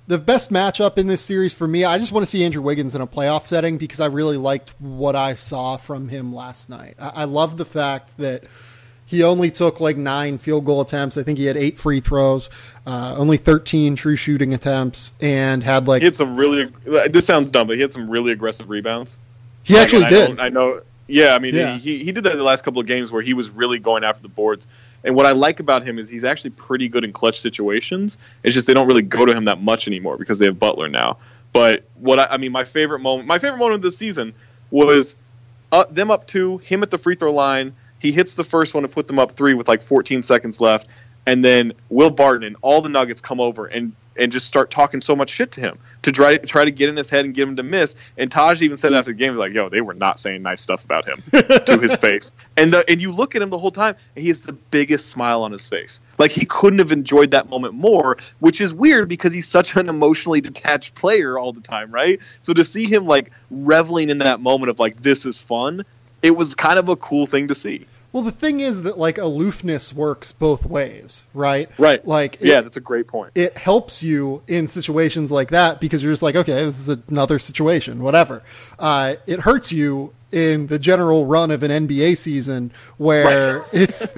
The best matchup in this series for me, I just want to see Andrew Wiggins in a playoff setting because I really liked what I saw from him last night. I love the fact that he only took like 9 field goal attempts. I think he had 8 free throws, only 13 true shooting attempts, and had like... He had some really... This sounds dumb, but he had some really aggressive rebounds. He actually did. I know... Yeah, I mean, he did that in the last couple of games where he was really going after the boards. And what I like about him is he's actually pretty good in clutch situations. It's just they don't really go to him that much anymore because they have Butler now. But my favorite moment of the season was them up 2, him at the free throw line. He hits the first one to put them up 3 with like 14 seconds left. And then Will Barton and all the Nuggets come over and just start talking so much shit to him to try to get in his head and get him to miss. And Taj even said after the game, like, yo, they were not saying nice stuff about him to his face. And you look at him the whole time, and he has the biggest smile on his face. Like, he couldn't have enjoyed that moment more, which is weird because he's such an emotionally detached player all the time, right? So to see him, like, reveling in that moment of, like, this is fun, it was kind of a cool thing to see. Well, the thing is that like aloofness works both ways, right? Right. Like, that's a great point. It helps you in situations like that because you're just like, okay, this is another situation, whatever. It hurts you in the general run of an NBA season where it's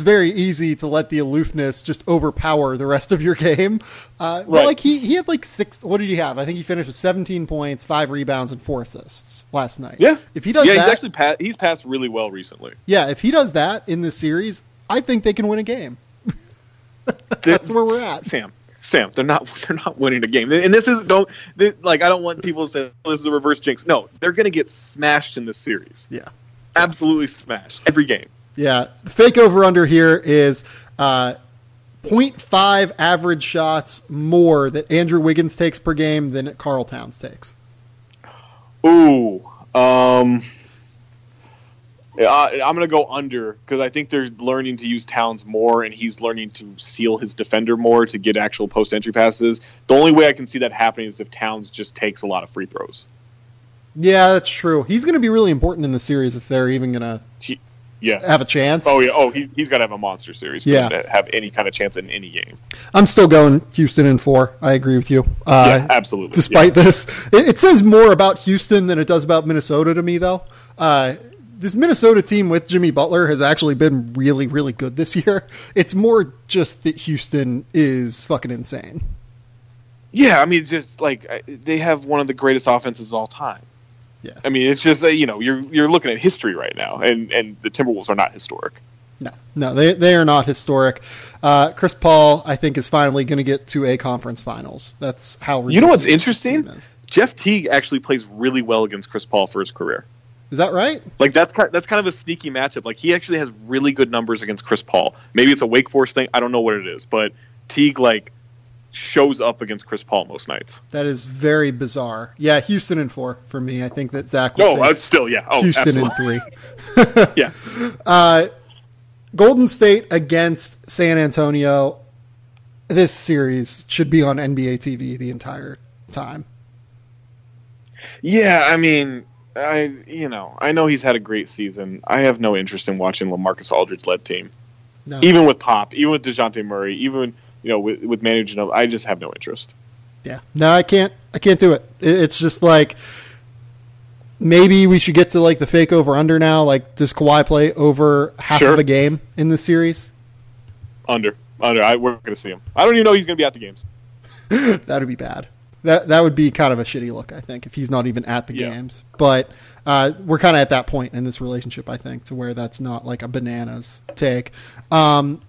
very easy to let the aloofness just overpower the rest of your game. But like he had like what did he have? I think he finished with 17 points, 5 rebounds, and 4 assists last night. Yeah. If he does that, he's passed really well recently. Yeah. If he does that in this series, I think they can win a game. That's where we're at. Sam, they're not winning a game. And I don't want people to say, oh, this is a reverse jinx. No, they're going to get smashed in this series. Yeah. Absolutely smashed. Every game. Yeah. The fake over-under here is 0.5 average shots more that Andrew Wiggins takes per game than Karl Towns takes. Ooh. I'm going to go under because I think they're learning to use Towns more, and he's learning to seal his defender more to get actual post-entry passes. The only way I can see that happening is if Towns just takes a lot of free throws. Yeah, that's true. He's going to be really important in the series if they're even going to have a chance. Oh, yeah. Oh, he's got to have a monster series for him to have any kind of chance in any game. I'm still going Houston in 4. I agree with you. Absolutely. Despite this. It says more about Houston than it does about Minnesota to me, though. This Minnesota team with Jimmy Butler has actually been really, really good this year. It's more just that Houston is fucking insane. Yeah, I mean, just like they have one of the greatest offenses of all time. Yeah, I mean, it's just you're looking at history right now, and the Timberwolves are not historic. No, they are not historic. Chris Paul, I think, is finally going to get to a conference finals. That's how. You know what's interesting? Jeff Teague actually plays really well against Chris Paul for his career. Is that right? Like that's kind of a sneaky matchup. Like he actually has really good numbers against Chris Paul. Maybe it's a Wake Forest thing. I don't know what it is, but Teague shows up against Chris Paul most nights. That is very bizarre. Yeah, Houston in 4 for me. I think that Zach would say still Houston absolutely. in 3. Yeah. Golden State against San Antonio. This series should be on NBA TV the entire time. Yeah, I mean. I know he's had a great season. I have no interest in watching LaMarcus Aldridge-led team. No. Even with Pop, even with DeJounte Murray, even with Manu Ginobili, I just have no interest. Yeah. No, I can't do it. It's just like maybe we should get to like the fake over-under now. Like, does Kawhi play over half of a game in this series? Under. We're going to see him. I don't even know he's going to be at the games. That would be bad. That would be kind of a shitty look, I think, if he's not even at the games. But we're kind of at that point in this relationship, I think, to where that's not like a bananas take. We'll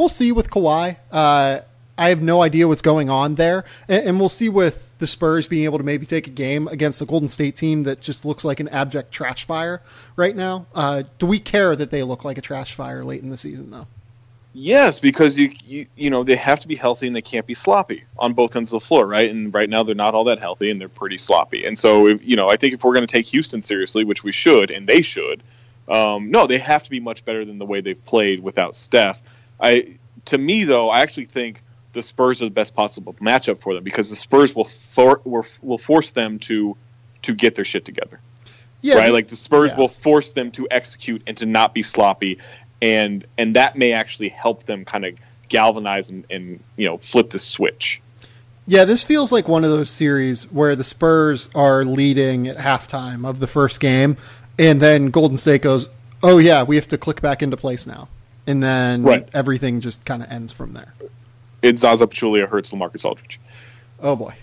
see with Kawhi. I have no idea what's going on there. And we'll see with the Spurs being able to maybe take a game against the Golden State team that just looks like an abject trash fire right now. Do we care that they look like a trash fire late in the season, though? Yes, because you they have to be healthy and they can't be sloppy on both ends of the floor, right? And right now they're not all that healthy and they're pretty sloppy. And so, I think if we're going to take Houston seriously, which we should, and they should, they have to be much better than the way they've played without Steph. To me, though, I actually think the Spurs are the best possible matchup for them because the Spurs will force them to get their shit together. Yeah, right? Like the Spurs will force them to execute and to not be sloppy. And that may actually help them kind of galvanize and flip the switch. Yeah, this feels like one of those series where the Spurs are leading at halftime of the first game, and then Golden State goes, oh, yeah, we have to click back into place now. And then everything just kind of ends from there. It's Zaza Pachulia hurts LaMarcus Aldridge. Oh, boy.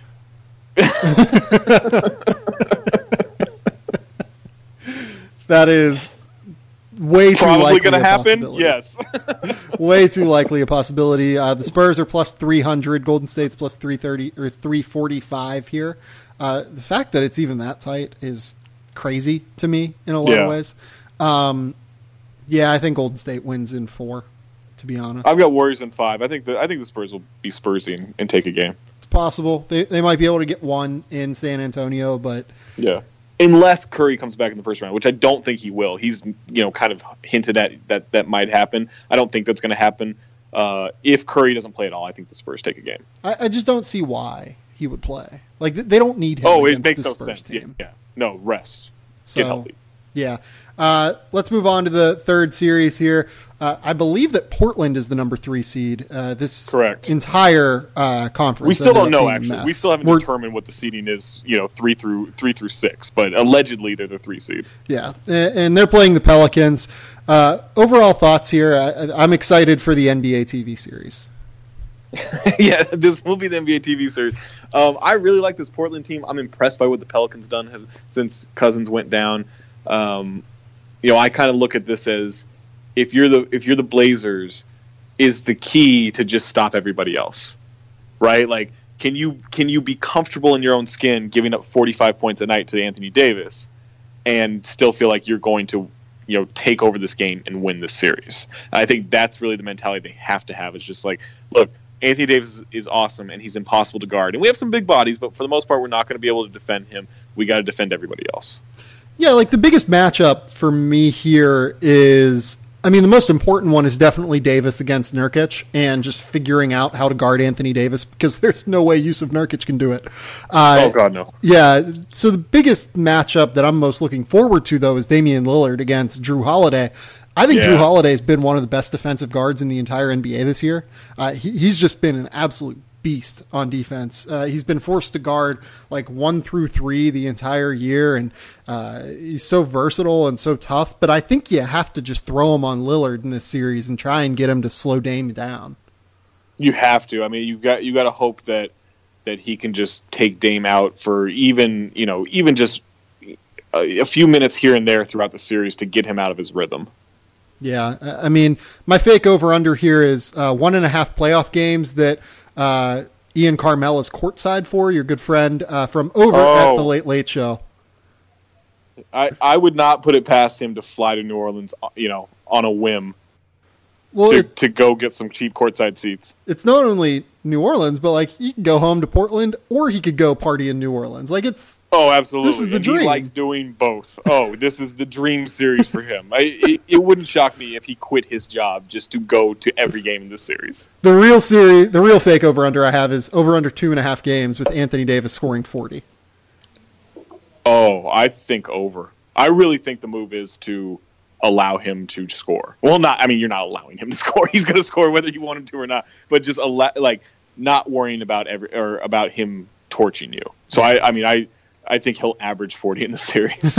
That is way too likely going to happen. Yes. Way too likely a possibility. The Spurs are plus 300. Golden State's plus 330 or 345 here. The fact that it's even that tight is crazy to me in a lot of ways. I think Golden State wins in 4, to be honest. I've got Warriors in 5. I think the Spurs will be Spursing and take a game. It's possible. They might be able to get one in San Antonio, but yeah. Unless Curry comes back in the first round, which I don't think he will. He's kind of hinted at that might happen. I don't think that's going to happen. If Curry doesn't play at all, I think the Spurs take a game. I just don't see why he would play. Like they don't need him. It makes no sense. Team. Yeah. No, rest. Get healthy. Yeah. Let's move on to the third series here. I believe that Portland is the number 3 seed. This Correct. Entire conference. We still don't know, actually. We still haven't determined what the seeding is, 3 through 6, but allegedly they're the 3 seed. Yeah, and they're playing the Pelicans. Overall thoughts here, I'm excited for the NBA TV series. Yeah, this will be the NBA TV series. I really like this Portland team. I'm impressed by what the Pelicans done since Cousins went down. I kind of look at this as if you're the Blazers, is the key to just stop everybody else, right? Like, can you be comfortable in your own skin giving up 45 points a night to Anthony Davis and still feel like you're going to take over this game and win this series? I think that's really the mentality they have to have. It's just like, look, Anthony Davis is awesome, and he's impossible to guard. And we have some big bodies, but for the most part, we're not going to be able to defend him. We got to defend everybody else. Yeah, like the biggest matchup for me here is, the most important one is definitely Davis against Nurkic and just figuring out how to guard Anthony Davis, because there's no way Yusuf Nurkic can do it. Oh, God, no. Yeah, so the biggest matchup that I'm most looking forward to, though, is Damian Lillard against Drew Holiday. I think Drew Holiday has been one of the best defensive guards in the entire NBA this year. He's just been an absolute beast on defense. He's been forced to guard like 1 through 3 the entire year, and he's so versatile and so tough. But I think you have to just throw him on Lillard in this series and try and get him to slow Dame down. You have to. You got to hope that he can just take Dame out for even just a few minutes here and there throughout the series to get him out of his rhythm. Yeah, my fake over-under here is 1.5 playoff games that Ian Carmel is courtside for, your good friend from over at the Late Late Show. I would not put it past him to fly to New Orleans, on a whim. Well, to go get some cheap courtside seats. It's not only New Orleans, but like he can go home to Portland, or he could go party in New Orleans. Like it's absolutely. This is the dream. He likes doing both. This is the dream series for him. It wouldn't shock me if he quit his job just to go to every game in this series. The real fake over under I have is over under 2.5 games with Anthony Davis scoring 40. I think over. I really think the move is to allow him to score. Well, you're not allowing him to score. He's going to score whether you want him to or not. But just not worrying about about him torching you. So I think he'll average 40 in the series.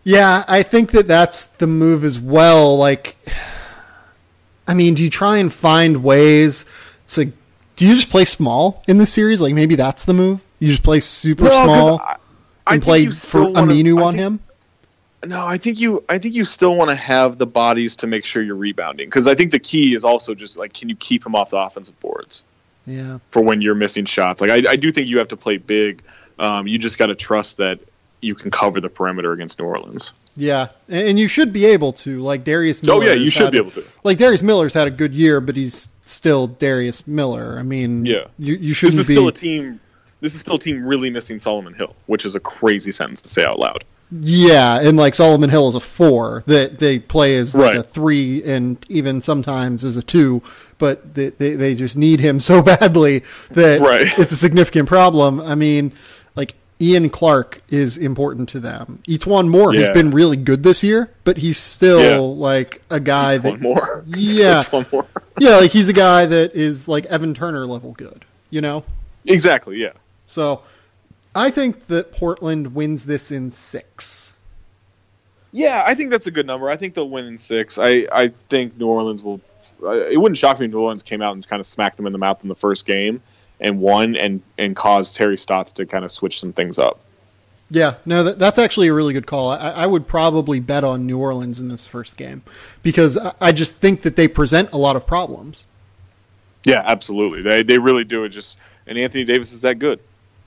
Yeah, I think that's the move as well. Like, do you try and find ways to? Do you just play small in this series? Like maybe that's the move. You just play super small and play for Aminu on him. No, I think you still want to have the bodies to make sure you're rebounding, because I think the key is also just like, can you keep him off the offensive boards? Yeah. For when you're missing shots, like I do think you have to play big. You just got to trust that you can cover the perimeter against New Orleans. Yeah, and you should be able to. Like Darius Miller. Oh yeah, you should be able to. Like Darius Miller's had a good year, but he's still Darius Miller. You shouldn't be. This is still a team really missing Solomon Hill, which is a crazy sentence to say out loud. Yeah, and like Solomon Hill is a 4 that they play as like a 3 and even sometimes as a 2, but they just need him so badly that it's a significant problem. Like Ian Clark is important to them. Etuan Moore has been really good this year, but he's still like a guy Etuan Moore. Yeah, like he's a guy that is like Evan Turner level good, Exactly, yeah. So I think that Portland wins this in 6. Yeah, I think that's a good number. I think they'll win in 6. I think New Orleans will. It wouldn't shock me if New Orleans came out and kind of smacked them in the mouth in the first game and won and caused Terry Stotts to kind of switch some things up. Yeah, no, that's actually a really good call. I would probably bet on New Orleans in this first game because I just think that they present a lot of problems. Yeah, absolutely. They really do. And Anthony Davis is that good.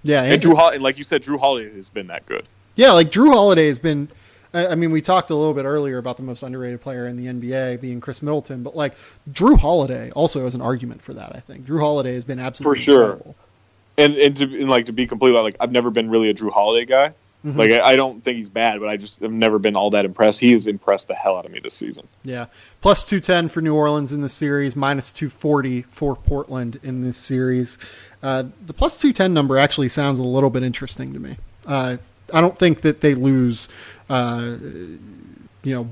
Yeah, and like you said, Drew Holiday has been that good. Yeah, like Drew Holiday has been. We talked a little bit earlier about the most underrated player in the NBA being Chris Middleton, but like Drew Holiday also has an argument for that. I think Drew Holiday has been absolutely incredible. And to be completely like, I've never been really a Drew Holiday guy. Mm-hmm. Like I don't think he's bad, but I've never been all that impressed. He has impressed the hell out of me this season. Yeah, plus 210 for New Orleans in this series, minus 240 for Portland in this series. The plus 210 number actually sounds a little bit interesting to me. I don't think that they lose,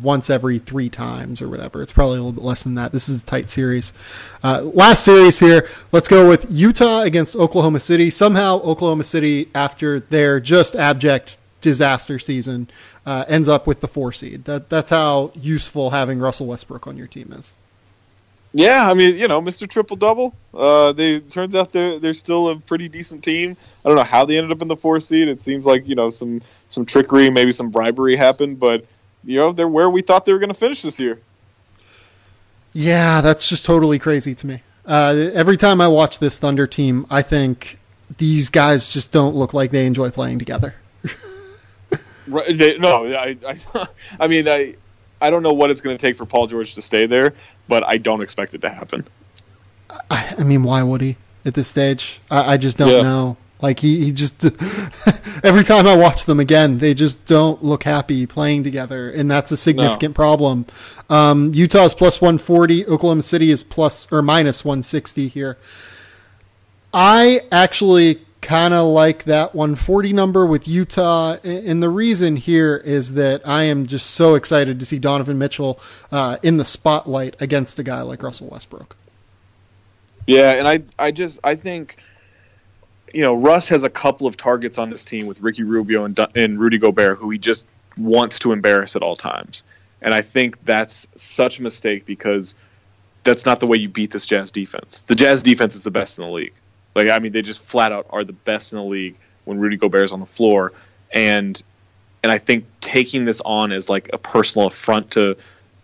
once every 3 times or whatever. It's probably a little bit less than that. This is a tight series. Last series here. Let's go with Utah against Oklahoma City. Somehow Oklahoma City, after their just abject disaster season, ends up with the 4 seed. That's how useful having Russell Westbrook on your team is. Yeah, I mean, Mr. Triple Double. Turns out they're still a pretty decent team. I don't know how they ended up in the 4 seed. It seems like some trickery, maybe some bribery happened, but they're where we thought they were going to finish this year. Yeah, that's just totally crazy to me. Every time I watch this Thunder team, I think these guys just don't look like they enjoy playing together. Right? I mean, I don't know what it's going to take for Paul George to stay there, but I don't expect it to happen. I mean, why would he at this stage? I just don't know. Like he just every time I watch them again, they just don't look happy playing together, and that's a significant problem. Utah is plus 140. Oklahoma City is plus or minus 160 here. I actually kind of like that 140 number with Utah, and the reason here is that I am just so excited to see Donovan Mitchell in the spotlight against a guy like Russell Westbrook. Yeah, and I think Russ has a couple of targets on this team with Ricky Rubio and Rudy Gobert, who he just wants to embarrass at all times. And I think that's such a mistake because that's not the way you beat this Jazz defense. The Jazz defense is the best in the league. They just flat out are the best in the league when Rudy Gobert is on the floor. And I think taking this on as like a personal affront to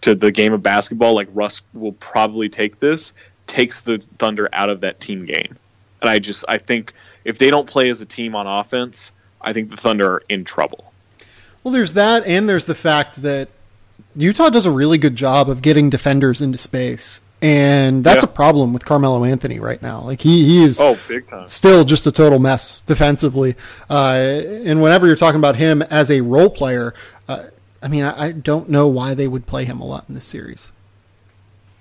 the game of basketball, like Russ will probably takes the Thunder out of that team game. And I think if they don't play as a team on offense, I think the Thunder are in trouble. Well, there's that, and there's the fact that Utah does a really good job of getting defenders into space. And that's a problem with Carmelo Anthony right now. Like he is big time. Still just a total mess defensively. And whenever you're talking about him as a role player, I don't know why they would play him a lot in this series.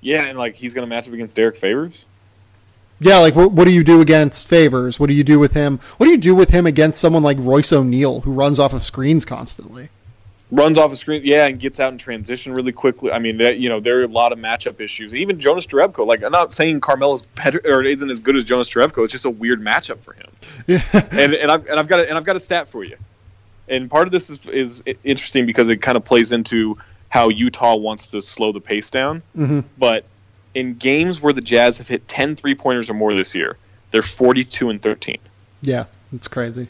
Yeah, and he's going to match up against Derek Favors. Yeah, what do you do against Favors? What do you do with him? What do you do with him against someone like Royce O'Neal, who runs off of screens constantly? Runs off a screen, and gets out in transition really quickly. I mean, there are a lot of matchup issues. Even Jonas Jerebko. I'm not saying Carmelo's better or isn't as good as Jonas Jerebko. It's just a weird matchup for him. Yeah. and I've got a stat for you. And part of this is interesting because it kind of plays into how Utah wants to slow the pace down. Mm-hmm. But in games where the Jazz have hit 10 3-pointers or more this year, they're 42-13. Yeah, it's crazy.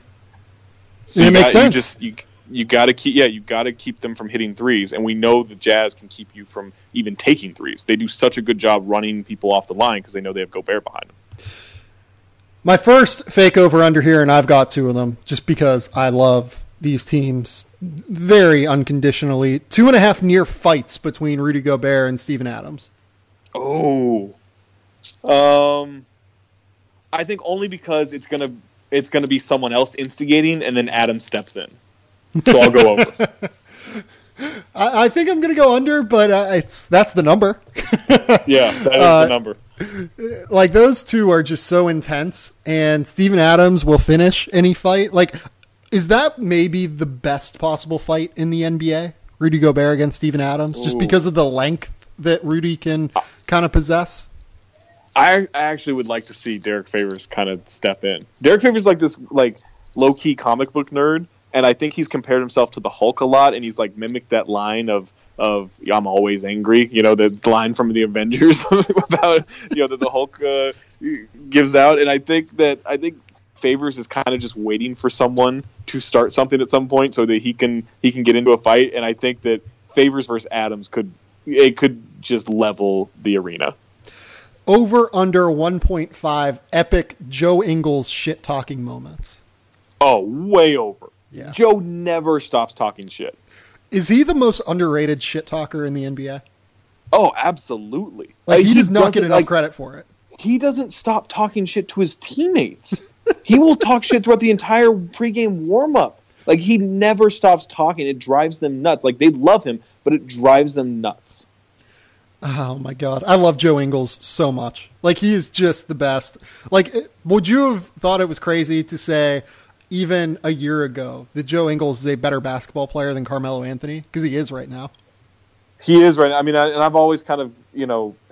So it makes sense. You got to keep them from hitting threes, and we know the Jazz can keep you from even taking threes. They do such a good job running people off the line because they know they have Gobert behind them. My first fake over-under here, and I've got 2 of them, just because I love these teams very unconditionally. 2.5 near fights between Rudy Gobert and Steven Adams. Oh, I think only because it's gonna be someone else instigating, and then Adams steps in. So I'll go over. I think I'm going to go under, but that's the number. Yeah, that is the number. Those two are just so intense, and Steven Adams will finish any fight. Is that maybe the best possible fight in the NBA? Rudy Gobert against Steven Adams, just because of the length that Rudy can kind of possess? I actually would like to see Derek Favors kind of step in. Derek Favors is this low-key comic book nerd, and I think he's compared himself to the Hulk a lot, and he's mimicked that line of I'm always angry, the line from the Avengers about that the Hulk gives out. And I think Favors is kind of just waiting for someone to start something at some point so that he can get into a fight. And I think that Favors versus Adams could just level the arena. Over under 1.5 epic Joe Ingles shit talking moments. Oh, way over. Yeah. Joe never stops talking shit. Is he the most underrated shit talker in the NBA? Oh, absolutely. He does not get enough credit for it. He doesn't stop talking shit to his teammates. He will talk shit throughout the entire pregame warm-up. He never stops talking. It drives them nuts. They love him, but it drives them nuts. Oh, my God. I love Joe Ingles so much. He is just the best. Would you have thought it was crazy to say, even a year ago, that Joe Ingles is a better basketball player than Carmelo Anthony? Because he is right now. He is right now. I mean, and I've always kind of,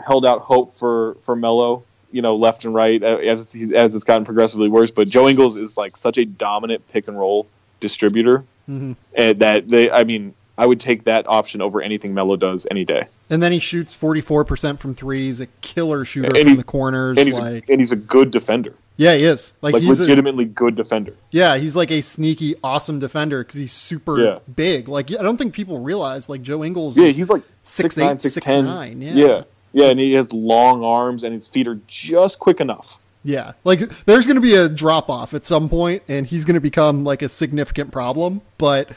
held out hope for Melo, left and right as it's gotten progressively worse. But Joe Ingles is like such a dominant pick and roll distributor and that I would take that option over anything Melo does any day. And then he shoots 44% from threes, a killer shooter from the corners. And he's a good defender. Yeah, he is. He's legitimately good defender. Yeah, he's like a sneaky, awesome defender because he's super big. Like, I don't think people realize, like, Joe Ingles is he's like 6'8", 6'9". Yeah, and he has long arms, and his feet are just quick enough. Yeah, like, there's going to be a drop-off at some point, and he's going to become, like, a significant problem, but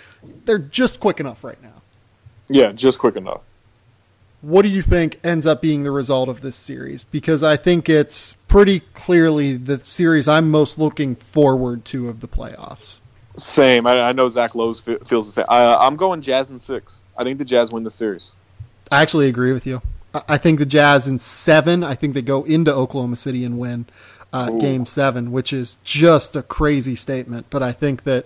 they're just quick enough right now. Yeah, just quick enough. What do you think ends up being the result of this series? Because I think it's pretty clearly the series I'm most looking forward to of the playoffs. Same. I know Zach Lowe feels the same. I'm going Jazz in 6. I think the Jazz win the series. I actually agree with you. I think the Jazz in 7. I think they go into Oklahoma City and win Game 7, which is just a crazy statement. But I think that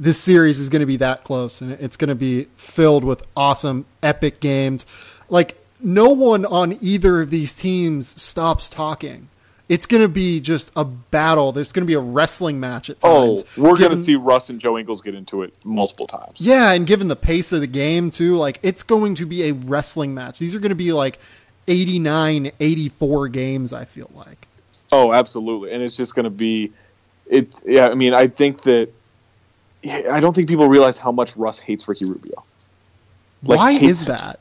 this series is going to be that close, and it's going to be filled with awesome, epic games. Like, no one on either of these teams stops talking. It's going to be just a battle. There's going to be a wrestling match at times. Oh, we're going to see Russ and Joe Ingles get into it multiple times. Yeah, and given the pace of the game, too, like, it's going to be a wrestling match. These are going to be, like, 89, 84 games, I feel like. Oh, absolutely. And it's just going to be I think that I don't think people realize how much Russ hates Ricky Rubio. Why is that?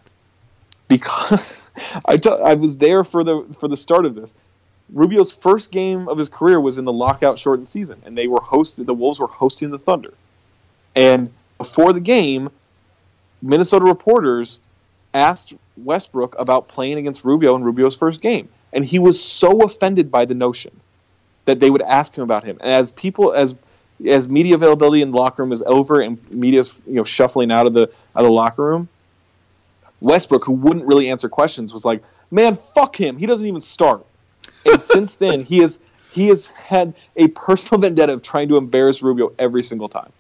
Because I was there for the start of this. Rubio's first game of his career was in the lockout shortened season, and the Wolves were hosting the Thunder. And before the game, Minnesota reporters asked Westbrook about playing against Rubio in Rubio's first game. And he was so offended by the notion that they would ask him about him. And as media availability in the locker room is over and media's shuffling out of the locker room, Westbrook, who wouldn't really answer questions, was like, "Man, fuck him. He doesn't even start." And since then, he has had a personal vendetta of trying to embarrass Rubio every single time.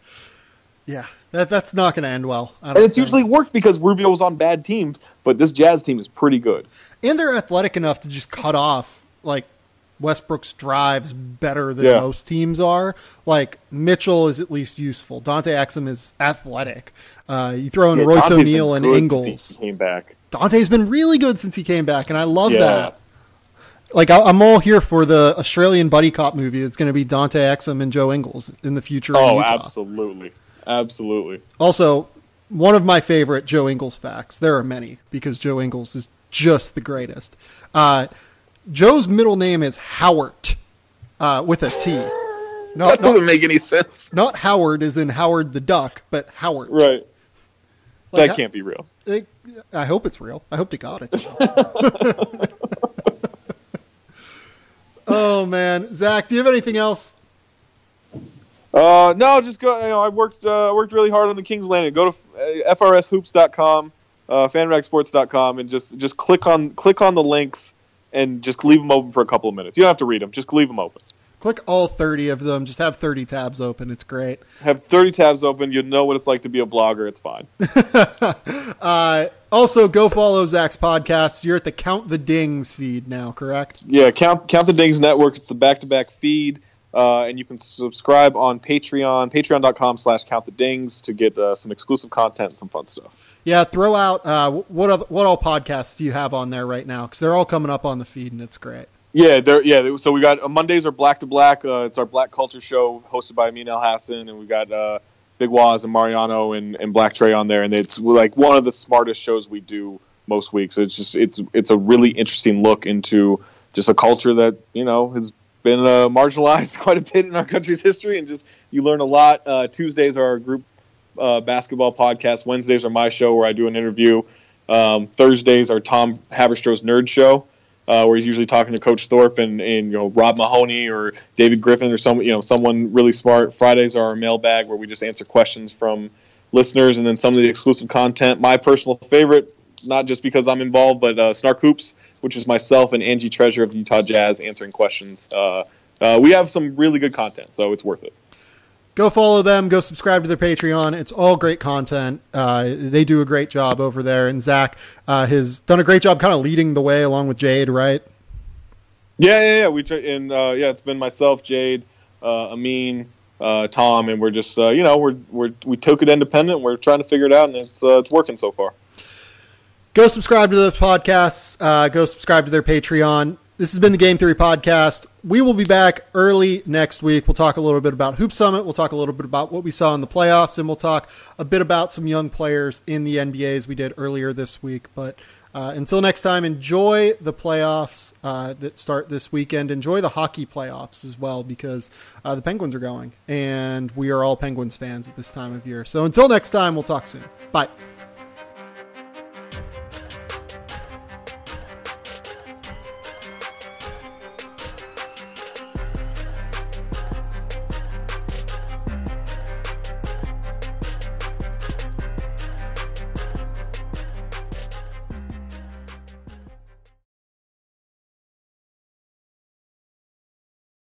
Yeah, that's not going to end well. And it's usually worked because Rubio was on bad teams, but this Jazz team is pretty good. And they're athletic enough to just cut off, like, Westbrook's drives better than most teams are. Like, Mitchell is at least useful. Dante Exum is athletic. You throw in Royce O'Neal and Ingles. Since he came back. Dante's been really good since he came back, and I love that. Like, I'm all here for the Australian buddy cop movie that's going to be Dante Exum and Joe Ingles in the future in Utah. Absolutely. Absolutely. Also, one of my favorite Joe Ingles facts, there are many, because Joe Ingles is just the greatest. Joe's middle name is Howard, with a T. That doesn't make any sense. Not Howard as in Howard the Duck, but Howard. Right. Like, that can't be real. I hope it's real. I hope to God it's real. Oh, man. Zach, do you have anything else? No, just go. I worked really hard on the Kings Landing. Go to frshoops.com, fanragsports.com, and just click on the links and just leave them open for a couple of minutes. You don't have to read them; just leave them open. Click all 30 of them. Just have 30 tabs open. It's great. Have 30 tabs open. You know what it's like to be a blogger. It's fine. Also, go follow Zach's podcast. You're at the Count the Dings feed now, correct? Yeah, Count the Dings Network. It's the back-to-back feed. And you can subscribe on Patreon, patreon.com/countthedings to get some exclusive content and some fun stuff. Yeah, throw out what all podcasts do you have on there right now? Because they're all coming up on the feed, and it's great. Yeah, so we got Mondays are Black to Black. It's our Black Culture show hosted by Amin El Hassan, and we got Big Waz and Mariano and Black Trey on there, and it's like one of the smartest shows we do most weeks. It's a really interesting look into just a culture that has been marginalized quite a bit in our country's history, and just you learn a lot. Tuesdays are our group basketball podcast. Wednesdays are my show where I do an interview. Thursdays are Tom Haberstroh's Nerd Show, where he's usually talking to Coach Thorpe and Rob Mahoney or David Griffin or someone really smart. Fridays are our mailbag where we just answer questions from listeners, and then some of the exclusive content. My personal favorite, not just because I'm involved, but Snark Hoops, which is myself and Angie Treasure of the Utah Jazz answering questions. We have some really good content, so it's worth it. Go follow them. Go subscribe to their Patreon. It's all great content. They do a great job over there. And Zach has done a great job kind of leading the way along with Jade, right? Yeah. It's been myself, Jade, Amin, Tom, and we're just we took it independent. We're trying to figure it out, and it's working so far. Go subscribe to the podcasts. Go subscribe to their Patreon. This has been the Game Theory Podcast. We will be back early next week. We'll talk a little bit about Hoop Summit. We'll talk a little bit about what we saw in the playoffs, and we'll talk a bit about some young players in the NBA as we did earlier this week. But until next time, enjoy the playoffs that start this weekend. Enjoy the hockey playoffs as well, because the Penguins are going, and we are all Penguins fans at this time of year. So until next time, we'll talk soon. Bye.